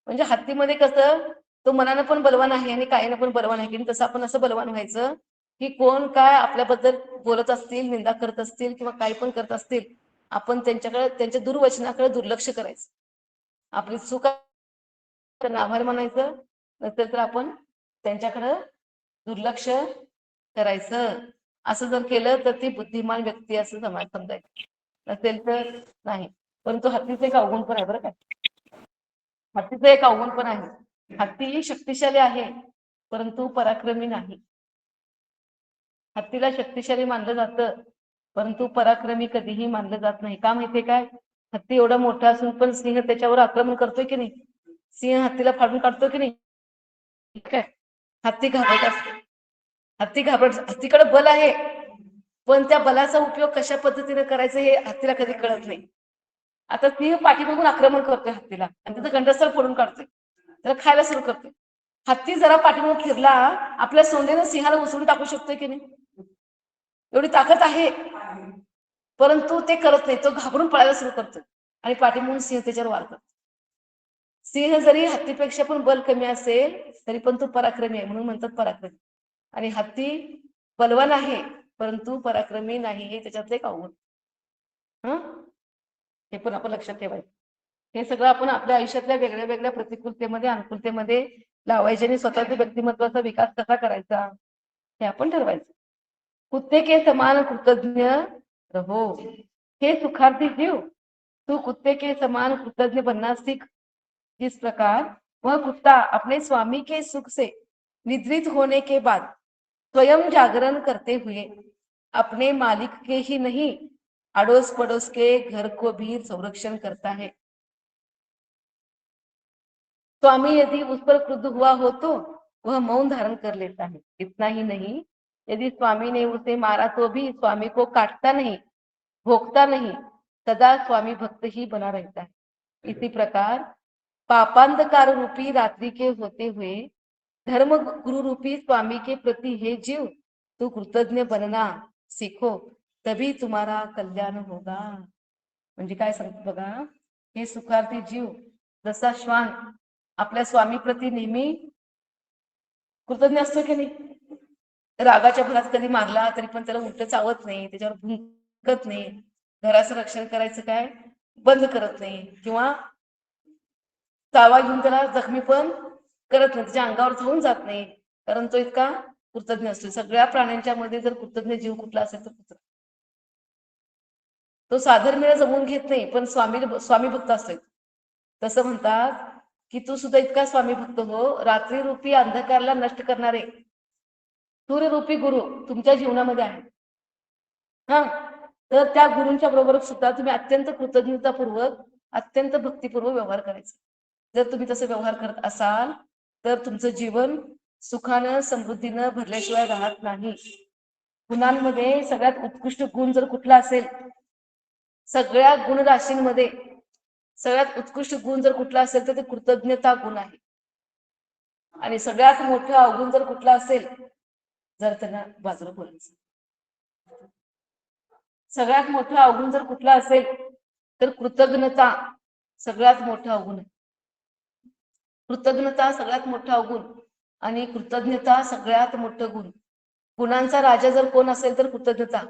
म्हणजे हत्तीमध्ये कसं तो मनानं पण बलवान आहे आणि काहीनं पण बलवान आहे. की तसं आपण असं बलवान व्हायचं की कोण काय आपल्याबद्दल बोलत असतील, निंदा करत असतील किंवा काही पण करत असतील, आपण त्यांच्याकडे, त्यांच्या दुर्वचनाकडे दुर्लक्ष करायचं. आपली चूक आभार मानायचं, नसेल तर आपण त्यांच्याकडं दुर्लक्ष करायचं. असं जर केलं तर ती बुद्धिमान व्यक्ती असं समाज समजायचं, नसेल तर नाही. परंतु हत्तीचं एक अवगुण पण आहे बरं काय? हत्तीचं एक अवगुण पण आहे. हत्ती शक्तिशाली आहे परंतु पराक्रमी नाही. हत्तीला शक्तिशाली मानलं जातं परंतु पराक्रमी कधीही मानलं जात नाही. का माहितीये काय? हत्ती एवढा मोठा असून पण सिंह त्याच्यावर आक्रमण करतोय की नाही? सिंह हत्तीला फाडून काढतो की नाही? काय? हत्ती घाबरत असतो. हत्तीकडे बल आहे, पण त्या बलाचा उपयोग कशा पद्धतीने करायचं हे हत्तीला कधी कळत नाही. आता सिंह पाठीमागून आक्रमण करतोय हत्तीला आणि त्याचं गंडस्थळ फोडून काढतोय, त्याला खायला सुरू करतोय. हत्ती जरा पाठीमागून फिरला, आपल्या सोंडेनं सिंहाला उचलून टाकू शकतोय की नाही? एवढी ताकद आहे, परंतु ते करत नाही. तो घाबरून पळायला सुरू करतो आणि पाठीमागून सिंह त्याच्यावर वार करतो. सिंह जरी हत्तीपेक्षा पण बल कमी असेल तरी पण तो पराक्रमी आहे, म्हणून म्हणतात पराक्रमी. आणि हत्ती बलवान आहे परंतु पराक्रमी नाही, हे त्याच्यातलं एक अवगुण. हे पण आपण लक्षात ठेवायचं. हे सगळं आपण आपल्या आयुष्यातल्या वेगळ्या वेगळ्या प्रतिकूलतेमध्ये, अनुकूलतेमध्ये लावायचे आणि स्वतःच्या व्यक्तिमत्वाचा विकास कसा करायचा हे आपण ठरवायचं. कुत्ते के समान कृतज्ञ रहो, हे सुखार्थी जीव, तू कुत्ते के समान कृतज्ञ बनना सीख. जिस प्रकार वह कुत्ता अपने स्वामी के सुख से निद्रित होने के बाद स्वयं जागरण करते हुए अपने मालिक के ही नहीं अड़ोस पड़ोस के घर को भी संरक्षण करता है। स्वामी यदि उस पर क्रुद्ध हुआ हो तो वह मौन धारण कर लेता है। इतना ही नहीं, यदि स्वामी ने उसे मारा तो भी स्वामी को काटता नहीं, भोगता नहीं, सदा स्वामी भक्त ही बना रहता है। इसी प्रकार पापांधकार रूपी रात्रि के होते हुए धर्म गुरु रूपी स्वामी के प्रति हे जीव तू कृतज्ञ बनना सीखो, तभी तुम्हारा कल्याण होगा। म्हणजे काय सांगतो बघा, हे सुखार्थी जीव जसा श्वान आपल्या स्वामी प्रती नेहमी कृतज्ञ असतो की नाही? रागाच्या भरात कधी मारला तरी पण त्याला उलट चावत नाही, त्याच्यावर भुंकत नाही, घराचं रक्षण करायचं काय बंद करत नाही, किंवा चावा घेऊन त्याला जखमी पण करत नाही, त्याच्या अंगावर जाऊन जात नाही, कारण तो इतका कृतज्ञ असतो. सगळ्या प्राण्यांच्या मध्ये जर कृतज्ञ जीव कुठला असेल तर कुत्रा. तो साधर्म्याला जमवून घेत नाही पण स्वामी भक्त असतो. तसं म्हणतात की तू सुद्धा इतका स्वामी भक्त हो, रात्री रूपी अंधकारला नष्ट करणारे सूर्यरूपी गुरु तुमच्या जीवनामध्ये आहे. हा, तर त्या गुरूंच्या बरोबर सुद्धा तुम्ही अत्यंत कृतज्ञतापूर्वक, अत्यंत भक्तीपूर्वक व्यवहार करायचा. जर तुम्ही तसे व्यवहार करत असाल तर तुमचं जीवन सुखानं समृद्धीनं भरल्याशिवाय राहत नाही. गुणांमध्ये सगळ्यात उत्कृष्ट गुण जर कुठला असेल, सगळ्या गुणराशींमध्ये सगळ्यात उत्कृष्ट गुण जर कुठला असेल तर ते कृतज्ञता गुण आहे. आणि सगळ्यात मोठं अवगुण जर कुठला असेल, जर त्यांना बाजूला बोलायचं, सगळ्यात मोठं अवगुण जर कुठला असेल तर कृतज्ञता सगळ्यात मोठं अवगुण आहे. कृतज्ञता सगळ्यात मोठं अवगुण आणि कृतज्ञता सगळ्यात मोठं गुण. गुणांचा राजा जर कोण असेल तर कृतज्ञता,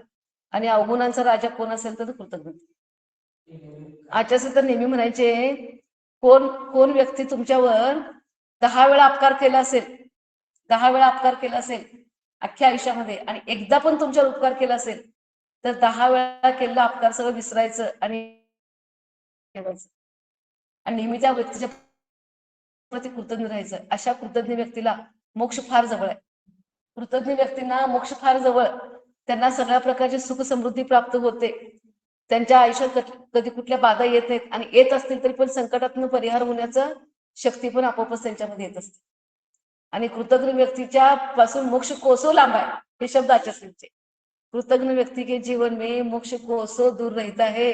आणि अवगुणांचा राजा कोण असेल तर कृतज्ञता. आचार्य तर नेहमी म्हणायचे, कोण कोण व्यक्ती तुमच्यावर 10 वेळा अपकार केला असेल, 10 वेळा अपकार केला असेल अख्ख्या आयुष्यामध्ये, आणि एकदा पण तुमच्यावर उपकार केला असेल तर 10 वेळा केलेला अपकार सगळं विसरायचं आणि ठेवायचं आणि नेहमी त्या व्यक्तीच्या प्रति कृतज्ञ राहायचं. अशा कृतज्ञ व्यक्तीला मोक्ष फार जवळ आहे. कृतज्ञ व्यक्तींना मोक्ष फार जवळ, त्यांना सगळ्या प्रकारची सुख समृद्धी प्राप्त होते. त्यांच्या आयुष्यात कधी कुठल्या बाधा येत नाहीत, आणि येत असतील तरी पण संकटातून परिहार होण्याचं शक्ती पण आपोआपच त्यांच्यामध्ये येत असते. आणि कृतज्ञ व्यक्तीच्या पासून मोक्ष कोसो लांब आहे, हे शब्द आचार्यांचे. कृतज्ञ व्यक्ति के जीवन में मोक्ष कोसो दूर रहता है.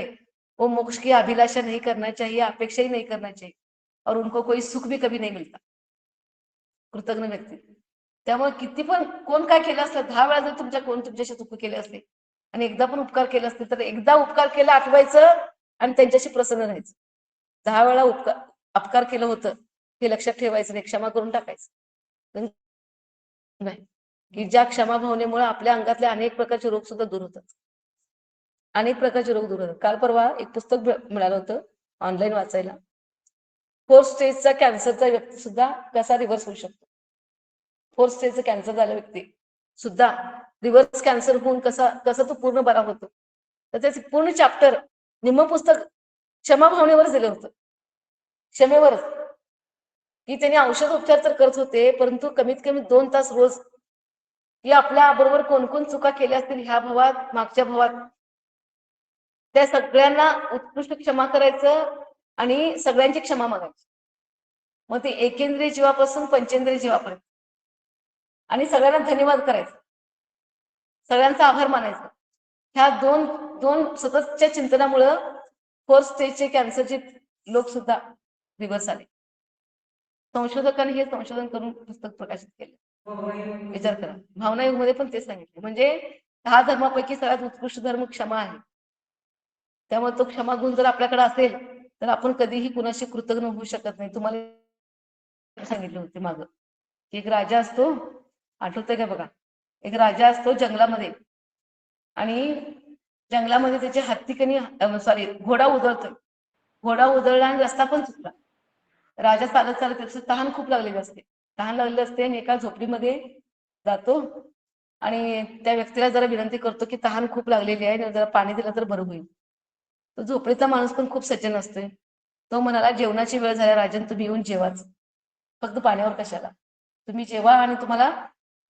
वो मोक्ष की अभिलाषा नहीं करना चाहिए, अपेक्षा ही नहीं करना चाहिए, और उनको कोई सुख भी कभी नहीं मिलता. कृतज्ञ व्यक्ती. त्यामुळे किती पण कोण काय केलं असलं, 10 वेळा जर कोण तुमच्याशी चूक केले असते आणि एकदा पण उपकार केला असते, तर एकदा उपकार केला आठवायचं आणि त्यांच्याशी प्रसन्न राहायचं. 10 वेळा अपकार केलं होतं हे लक्षात ठेवायचं नाही, क्षमा करून टाकायचं. नाही की ज्या क्षमा भावनेमुळे आपल्या अंगातले अनेक प्रकारचे रोग सुद्धा दूर होतात. अनेक प्रकारचे रोग दूर होतात. काल परवा एक पुस्तक मिळालं होतं ऑनलाईन वाचायला. 4 स्टेजचा कॅन्सरचा व्यक्ती सुद्धा कसा रिव्हर्स होऊ शकतो. 4 स्टेजचा कॅन्सर झाला व्यक्ती सुद्धा रिव्हर्स कॅन्सर होऊन कसा तो पूर्ण बरा होतो. तर त्याचे पूर्ण चॅप्टर, निम्म पुस्तक क्षमा भावनेवरच दिलं होतं. क्षमेवरच, की त्यांनी औषध उपचार तर करत होते, परंतु कमीत कमी 2 तास रोज, की आपल्या बरोबर कोण कोण चुका केल्या असतील ह्या भावात, मागच्या भावात, त्या सगळ्यांना उत्कृष्ट क्षमा करायचं आणि सगळ्यांची क्षमा मागायची. मग ते एकेंद्रिय जीवापासून पंचेंद्रिय जीवापर्यंत, आणि सगळ्यांना धन्यवाद करायचा, सगळ्यांचा आभार मानायचा. ह्या दोन सततच्या चिंतनामुळं 4 स्टेजचे कॅन्सरचे लोक सुद्धा रिव्हर्स आले. संशोधकांनी हे संशोधन करून पुस्तक प्रकाशित केलं. विचार करा, भावना युगमध्ये पण तेच सांगितले. म्हणजे 10 धर्मापैकी सगळ्यात उत्कृष्ट धर्म क्षमा आहे. त्यामुळे तो क्षमा गुण जर आपल्याकडे असेल तर आपण कधीही कुणाशी कृतज्ञ होऊ शकत नाही. तुम्हाला सांगितलं होते मागं, एक राजा असतो, आठवतंय का बघा, एक राजा असतो जंगलामध्ये, आणि जंगलामध्ये त्याचे हत्ती घोडा उधळतोय. घोडा उधळला आणि रस्ता पण चुकला. राजा चालत चालत, त्याचं तहान खूप लागलेली असते, आणि एका झोपडीमध्ये जातो आणि त्या व्यक्तीला जरा विनंती करतो की तहान खूप लागलेली आहे, जरा पाणी दिलं तर बरं होईल. तो झोपडीचा माणूस पण खूप सज्जन असतोय. तो म्हणाला, जेवणाची वेळ झाली राजन, तुम्ही येऊन जेवाच, फक्त पाण्यावर कशाला, तुम्ही जेवा आणि तुम्हाला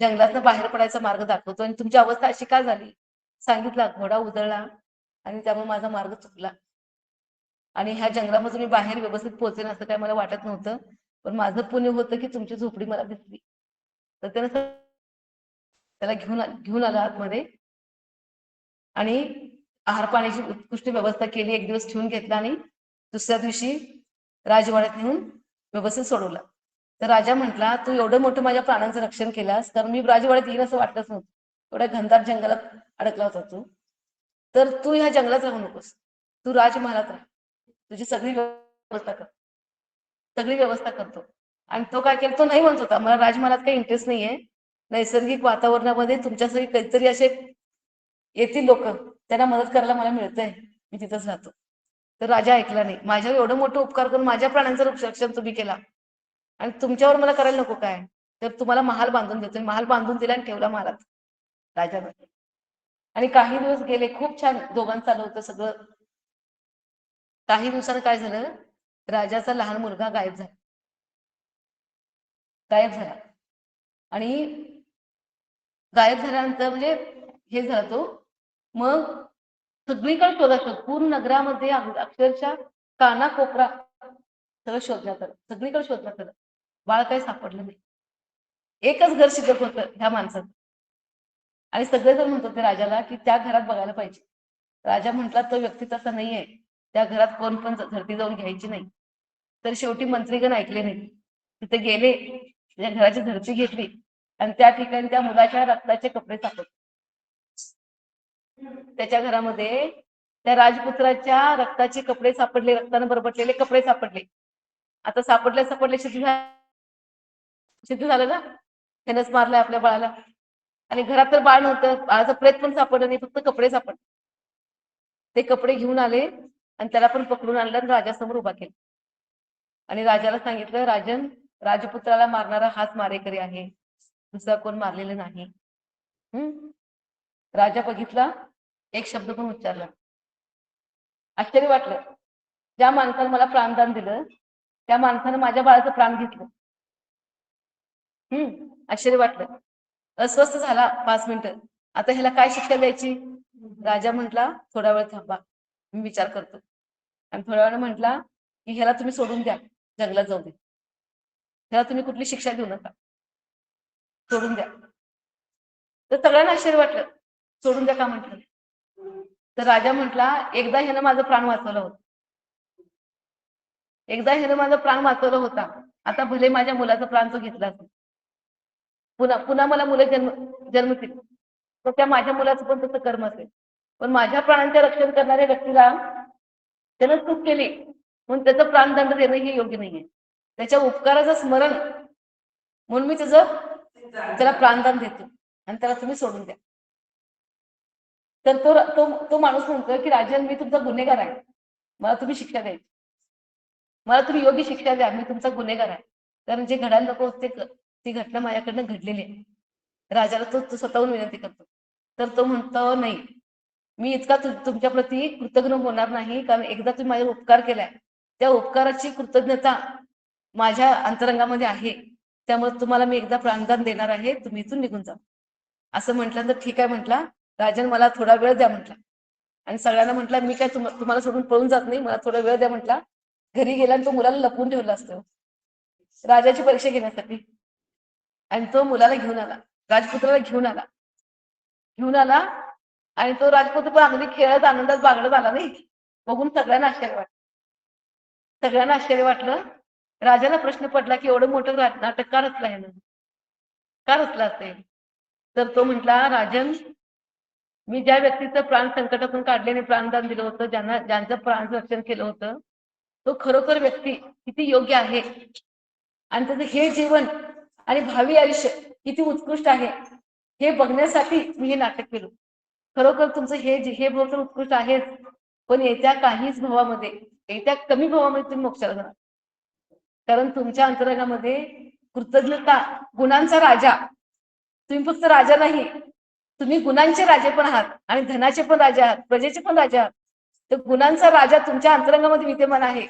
जंगलातनं बाहेर पडायचा मार्ग दाखवतो. आणि तुमची अवस्था अशी का झाली सांगितला, घोडा उधळला आणि त्यामुळे माझा मार्ग चुकला, आणि ह्या जंगलामधून मी बाहेर व्यवस्थित पोहोचेन असं काय मला वाटत नव्हतं, पण माझं पुण्य होतं की तुमची झोपडी मला दिसली. तर त्याला घेऊन आला आतमध्ये आणि आहार पाण्याची उत्कृष्ट व्यवस्था केली. एक दिवस ठेवून घेतला आणि दुसऱ्या दिवशी राजवाड्यात नेऊन व्यवस्थित सोडवला. तर राजा म्हटला, तू एवढं मोठं माझ्या प्राणांचं रक्षण केलास, कारण मी राजवाड्यात येईन असं वाटलंच नव्हतं. एवढ्या घनदाट जंगलात अडकला होता तू, तर तू ह्या जंगलात राहू नकोस, तू राजमहालात राह, तुझी सगळी व्यवस्था कर. सगळी व्यवस्था करतो. आणि तो काय केलं, तो नाही म्हणत होता मला राजमहालात काही इंटरेस्ट नाहीये, नैसर्गिक वातावरणामध्ये तुमच्यासाठी काहीतरी असे येतील लोक, त्यांना मदत करायला मला मिळतंय, मी तिथंच राहतो. तर राजा ऐकला नाही. माझ्यावर एवढं मोठं उपकार करून माझ्या प्राण्यांचं रक्षण तुम्ही केला, आणि तुमच्यावर मला करायला नको काय, तर तुम्हाला महाल बांधून देतो. महाल बांधून दिला आणि ठेवला महालात राजाने. आणि काही दिवस गेले, खूप छान दोघांचं चालू होतं सगळं. काही दिवसानं काय झालं, राजाचा लहान मुलगा गायब झाला. आणि गायब झाल्यानंतर म्हणजे हे झालं तो, मग सगळीकडे शोध, पूर्ण नगरामध्ये अक्षरशः कानाकोपरा सगळं शोधण्यात आलं, सगळीकडे शोधण्यात आलं, बाळ काही सापडलं नाही. एकच घर शिल्लक होतं ह्या माणसाचं. आणि सगळेजण म्हणत होते राजाला की त्या घरात बघायला पाहिजे. राजा म्हटला तो व्यक्ती तसा नाहीये, त्या घरात कोण पण झडती जाऊन घ्यायची नाही. तर शेवटी मंत्रीगण ऐकले नाही, तिथे गेले, त्या घराची झडती घेतली आणि त्या ठिकाणी त्या मुलाच्या रक्ताचे कपडे सापडले. त्याच्या घरामध्ये त्या राजपुत्राच्या रक्ताचे कपडे सापडले, रक्ताने बरबटलेले कपडे सापडले. आता सापडले सिद्ध झालं ना, त्यानंच मारलंय आपल्या बाळाला. आणि घरात तर बाळ नव्हतं, बाळाचं प्रेत पण सापडलं नाही, फक्त कपडे सापडले. ते कपडे घेऊन आले आणि त्याला पण पकडून आणलं आणि राजासमोर उभा केला. आणि राजाला सांगितलं, राजन, राजपुत्राला मारणारा हाच मारेकरी आहे, दुसरा कोण मारलेलं नाही. राजा बघितला, एक शब्द पण उच्चारला. आश्चर्य वाटलं, ज्या माणसाने मला प्राणदान दिलं त्या माणसाने माझ्या बाळाचं प्राण घेतलं. आश्चर्य वाटलं. अस्वस्थ झाला 5 मिनिटं. आता ह्याला काय शिक्षा द्यायची? राजा म्हटला, थोडा वेळ थांबा, मी विचार करतो. आणि थोड्या वेळाने म्हटला की ह्याला तुम्ही सोडून द्या, जंगलात जाऊ दे, ह्याला तुम्ही कुठली शिक्षा देऊ नका, सोडून द्या. तर सगळ्यांना आश्चर्य वाटलं, सोडून द्या का म्हटलं. तर राजा म्हटला, एकदा ह्यानं माझं प्राण वाचवलं होतं, एकदा ह्यानं माझं प्राण वाचवलं होता, आता भले माझ्या मुलाचा प्राण तो घेतला असेल, पुन्हा मला मुलं जन्मतील, तर त्या माझ्या मुलाचं पण तसं कर्म असेल. पण माझ्या प्राणांचे रक्षण करणाऱ्या व्यक्तीला त्यानं चूक केली म्हणून त्याचं प्राणदंड देणं हे योग्य नाहीये. त्याच्या उपकाराचं स्मरण म्हणून मी त्याला प्राणदान देतो आणि त्याला तुम्ही सोडून द्या. तर तो माणूस म्हणतो की राजन, मी तुमचा गुन्हेगार आहे, मला तुम्ही शिक्षा द्यायची, मला तुम्ही योग्य शिक्षा द्या, मी तुमचा गुन्हेगार आहे. कारण जे घडायला नको ती घटना माझ्याकडनं घडलेली आहे. राजाला तो स्वतःहून विनंती करतो. तर तो म्हणतो, नाही, मी इतका तुमच्या प्रती कृतज्ञ होणार नाही, कारण एकदा तुम्ही माझ्यावर उपकार केलाय, त्या उपकाराची कृतज्ञता माझ्या अंतरंगामध्ये आहे, त्यामुळे तुम्हाला मी एकदा प्राणदान देणार आहे, तुम्ही इथून निघून जा. असं म्हटल्यानंतर ठीक आहे म्हटला, राजन मला थोडा वेळ द्या म्हटला. आणि सगळ्यांना म्हटलं, मी काय तुम्हाला सोडून पळून जात नाही, मला थोडा वेळ द्या म्हटला. घरी गेला आणि तो मुलाला लपवून ठेवला असतो राजाची परीक्षा घेण्यासाठी. आणि तो मुलाला घेऊन आला, राजपुत्राला घेऊन आला आणि तो राजपुत्र पण अगदी खेळत आनंदात बागडत आला नाही. बघून सगळ्यांना आश्चर्य वाटलं. राजाला प्रश्न पडला की एवढं मोठं नाटक का रचलं आहे, का रचलं असेल? तर तो म्हटला, राजन, मी ज्या व्यक्तीचं प्राण संकटातून काढल्याने प्राणदान दिलं होतं, ज्यांचं प्राण रक्षण केलं होतं, तो खरोखर व्यक्ती किती योग्य आहे आणि त्याचं हे जीवन आणि भावी आयुष्य किती उत्कृष्ट आहे हे बघण्यासाठी मी हे नाटक केलं. खरोखर तुमचं हे भाव तर उत्कृष्ट आहेच, पण येत्या काहीच भावामध्ये, येत्या कमी भावामध्ये तुम्ही मोक्षाला जाणार. कारण तुमच्या अंतरंगामध्ये कृतज्ञता, गुणांचा राजा, तुम्ही फक्त राजा नाही, तुम्ही गुणांचे राजे पण आहात आणि धनाचे पण राजा आहात, प्रजेचे पण राजा आहात. तर गुणांचा राजा तुमच्या अंतरंगामध्ये विद्यमान आहे,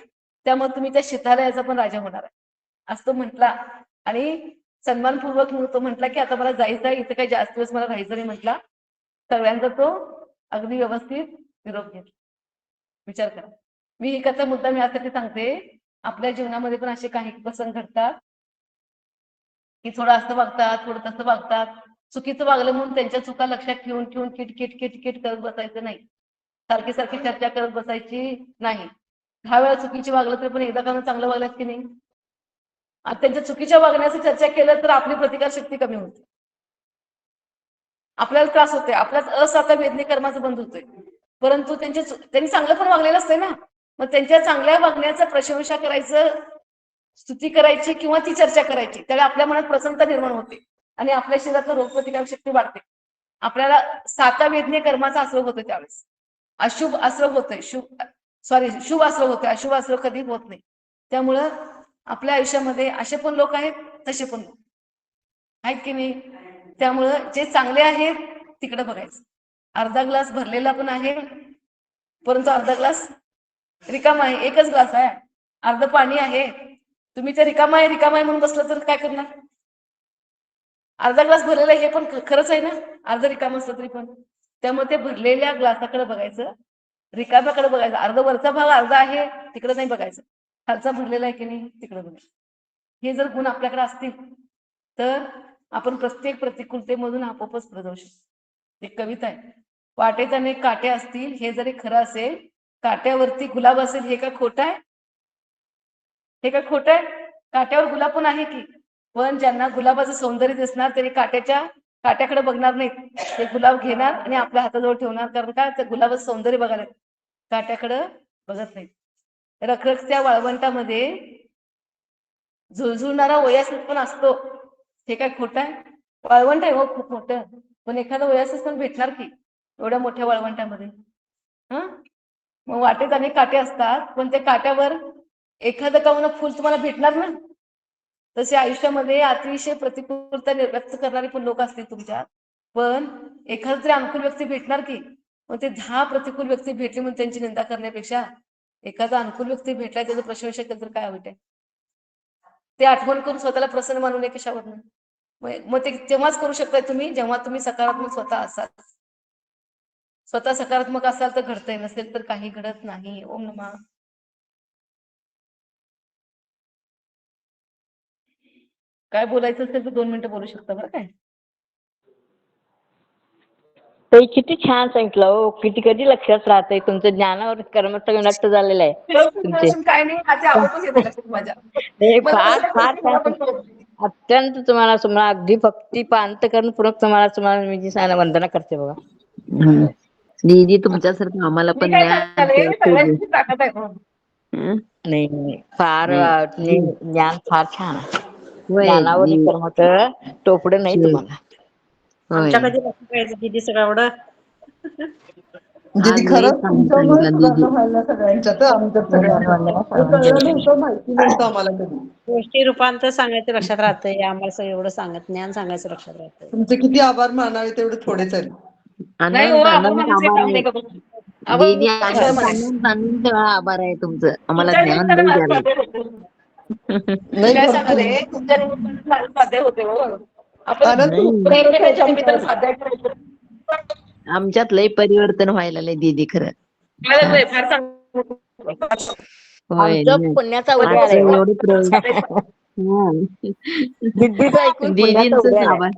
त्यामुळे तुम्ही त्या शितालयाचा पण राजा होणार आहे, असं तो म्हटला. आणि सन्मानपूर्वक तो म्हटला की आता मला जायचं आहे, इथं काही जास्त दिवस मला राहायचं नाही म्हटला. सगळ्यांचा तो अगदी व्यवस्थित निरोप घेतला. विचार करा, मी ही कथा मुद्दाम यासाठी सांगते, आपल्या जीवनामध्ये पण असे काही प्रसंग घडतात की थोडं असं वागतात, थोडं तसं वागतात. चुकीचं वागलं म्हणून त्यांच्या चुका लक्षात ठेवून किटकिट करत बसायचं नाही, सारखी चर्चा करत बसायची नाही. 10 वेळा चुकीची वागलं तर पण एकदा का चांगलं वागलात की नाही. त्यांच्या चुकीच्या वागण्याची चर्चा केलं तर आपली प्रतिकार शक्ती कमी होते, आपल्याला त्रास होते, आपल्याला असाता वेदनी कर्माचं बंद होतोय. परंतु त्यांनी चांगलं पण वागलेलं असतंय ना, मग त्यांच्या चांगल्या वागण्याचं प्रशंसा करायचं, स्तुती करायची किंवा ती चर्चा करायची, त्यावेळी आपल्या मनात प्रसन्नता निर्माण होते आणि आपल्या शरीरातलं रोगप्रतिकार शक्ती वाढते. आपल्याला साता वेदनी कर्माचा आश्रय होतो, त्यावेळेस अशुभ आश्रय होतोय, शुभ आश्रय होतोय, अशुभ आश्रय कधी होत नाही. त्यामुळं आपल्या आयुष्यामध्ये असे पण लोक आहेत, तसे पण लोक आहेत की नाही. त्यामुळं जे चांगले आहेत तिकडे बघायचं. अर्धा ग्लास भरलेला पण आहे, परंतु अर्धा ग्लास रिकामा आहे, एकच ग्लास आहे, अर्ध पाणी आहे. तुम्ही ते रिकामा आहे म्हणून बसलं तर काय करणार? अर्धा ग्लास भरलेला आहे हे पण खरंच आहे ना, अर्ध रिकाम असलं तरी पण. त्यामुळे ते भरलेल्या ग्लासाकडे बघायचं, रिकाम्याकडे बघायचं. अर्धा वरचा भाग अर्धा आहे तिकडे नाही बघायचं, खालचा भरलेला आहे की नाही तिकडे बघायचं. हे जर गुण आपल्याकडे असतील तर आपण प्रत्येक प्रतिकूलतेमधून आपोआपच पुढे जाऊ शकतो. एक कविता आहे, वाटेत अनेक काटे असतील हे जरी खरं असेल, काट्यावरती गुलाब असेल हे का खोटं आहे? हे का खोटं आहे? काट्यावर गुलाब पण आहे की, पण ज्यांना गुलाबाचं सौंदर्य दिसणार त्यांनी काट्याकडे बघणार नाहीत, ते गुलाब घेणार आणि आपल्या हाताजवळ ठेवणार. कारण का, त्या गुलाबाचं सौंदर्य बघायला, काट्याकडे बघत नाहीत. रखरखत्या वाळवंटामध्ये झुळझुळणारा ओयासिस पण असतो, हे काय खोटं आहे? वाळवंट आहे हो खूप मोठं, पण एखादा ओयासिस पण भेटणार की एवढ्या मोठ्या वाळवंटामध्ये. मग वाटेत अनेक काटे असतात, पण त्या काट्यावर एखादं का होईना फुल तुम्हाला भेटणार ना. तसे आयुष्यामध्ये अतिशय प्रतिकूलता व्यक्त करणारे पण लोक असतील तुमच्या, पण एखादं तरी अनुकूल व्यक्ती भेटणार की. मग ते 10 प्रतिकूल व्यक्ती भेटली म्हणून त्यांची निंदा करण्यापेक्षा एखादा अनुकूल व्यक्ती भेटलाय त्याचं प्रशंसा केलं तर काय वाईट? ते आठवण करून स्वतःला प्रसन्न मानून कशावर? मग ते तेव्हाच करू शकताय तुम्ही जेव्हा तुम्ही सकारात्मक स्वतः असाल. स्वतः सकारात्मक असाल तर घडतंय, नसेल तर काही घडत नाही. ओम नमः. काय बोलायचं असेल तर 2 मिनिटं बोलू शकता बरं काय. ते किती छान सांगितलं हो, किती कधी लक्षात राहतंय तुमचं ज्ञानावर कर्म सगळं नष्ट झालेलं आहे तुमचे. काय नाही, आता आपोआपच येते लक्षात माझ्या. हे मला फार कसं फार आहे, छान, मला पण कळत नाही. अत्यंत तुम्हाला अगदी भक्ती पांत करून पूरक तुम्हाला मी जी वंदना करते बघा. दीदी तुमच्यासारखं आम्हाला मी पण काय ज्ञान सांगाले, सगळ्यांची ताकद आहे म्हणून. हं? नाही फार नाही ज्ञान फार छान आहे. होय ज्ञानावर कर्मच टोपडं नाही तुम्हाला. होय. आमच्या कधी लक्षात यायचं दिदी सगळं एवढं. दीदी आज लई खरंच छान तुमच्यामुळे सांगितलं सुधारणा दीदी. व्हायला सगळ्यांच्यात, आमच्यात सगळ्यांना. वंदना हे कळलं सर्वांच्या. नव्हतं, माहिती नव्हतं आम्हाला कधी. गोष्टी रूपांतर सांगायचं लक्षात राहतंय, आम्हाला सगळं एवढं ज्ञान सांगायचं लक्षात राहतंय. तुमचे किती आभार मानावे तेवढे थोडेच आहेत. नाही हो, अनंत आपण अनंत माणूस आभार काम आहे नाही करत. दीदी, आपण अक्षर अनंत म्हणायचं. अनंत अनंत वेळा आभार आहे तुमचं, आम्हाला तुमच्या ज्ञान निमित्तानं लई मला द्यायला. साध्य होते. नाही काय भरपूर सांगाले, तुमच्या निमित्तानं मला साध्य होते हो. आपण आनंद नाही त्याच्या निमित्तानं साध्य करायचं. आमच्यात लई परिवर्तन व्हायला लय दीदी खरं. मला लागलंय, फार चांगलं. होय आमचं नाही. पुण्याचा उदय आलाय आजचं बघा. एवढे दिदीचं ऐकून पुण्याचा उदय दीदींचंच आलाय. आभार.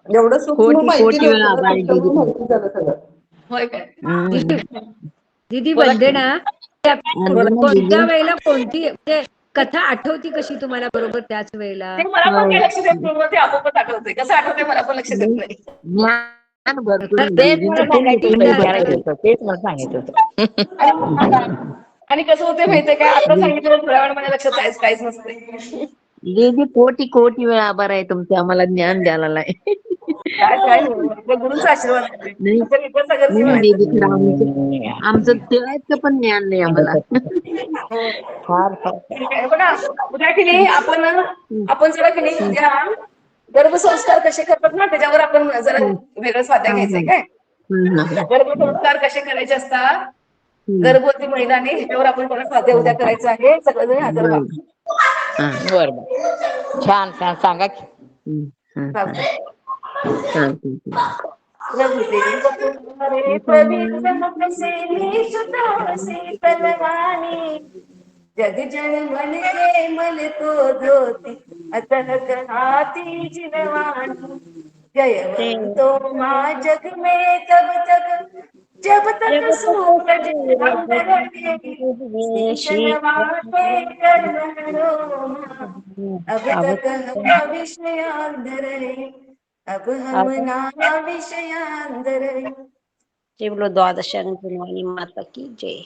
एवढं सूक्ष्म कोटी माहिती कोटी वेळा नव्हतं ना, आभार आहे तुमच्यामुळे दीदी. माहिती झालं सगळं. होय काय? हम्म. दीदी बोला की. वंदना, बोला. अंजना दीदी. कोणत्या वेळेला कोणती म्हणजे कथा आठवती कशी तुम्हाला बरोबर त्याच वेळेला? ते मला पण होय. काही लक्षात येत नाही, ते आपोआपच आठवतंय. कसं आठवतंय मला पण लक्षात येत नाही. ज्ञान भरपूर आहे तेच मला दीदींचं खूप सांगायचं मोठं होतं, ज्ञान विचारायचं आहे. होतं. तेच मला सांगायचं होतं. आणि कसं होते माहितीये काय, आता सांगितलं थोड्या वेळ माझ्या लक्षात काहीच नसते. दीदी कोटी कोटी वेळा आभार आहे तुमचे, आम्हाला ज्ञान द्यायला लाय. काय काय नाही, आपल्या गुरुंचा आशीर्वाद आहे. नाही आपण इतर सगळ्यांची नाही म्हणायचं. दीदी खरं आमचं तेवायचं पण ज्ञान नाही आम्हाला. हो. फार फार. हे बघा, उद्या की नाही आपण जरा की नाही उद्या गर्भसंस्कार कसे करतात ना, त्याच्यावर आपण जरा वेगळं स्वाध्याय हा घ्यायचंय हा. काय. हा. गर्भसंस्कार कसे करायचे असतात, गर्भवती महिलांनी, ह्याच्यावर आपण कोणा स्वाध्याय उद्या करायचं आहे. सगळेजण हजर व्हा. बरं. हा. बरं बरं. छान छान सांगा की. हा. चालतंय. चालतंय. रघुदेव तुम्हारे प्रभु मुख से नीचता शीतलवाणी, जग जन मन के मल को धोती अतः कहाती जिनवाणी, जयवंतो माँ जग में तब तक जब तक सूरज चांद रहे, शीतल माते कर्ण रोमा, अब तक हम विषयांध रहे, अब हम नाना विषयांध रहे. ते बोलो द्वादशांनी माता की जय.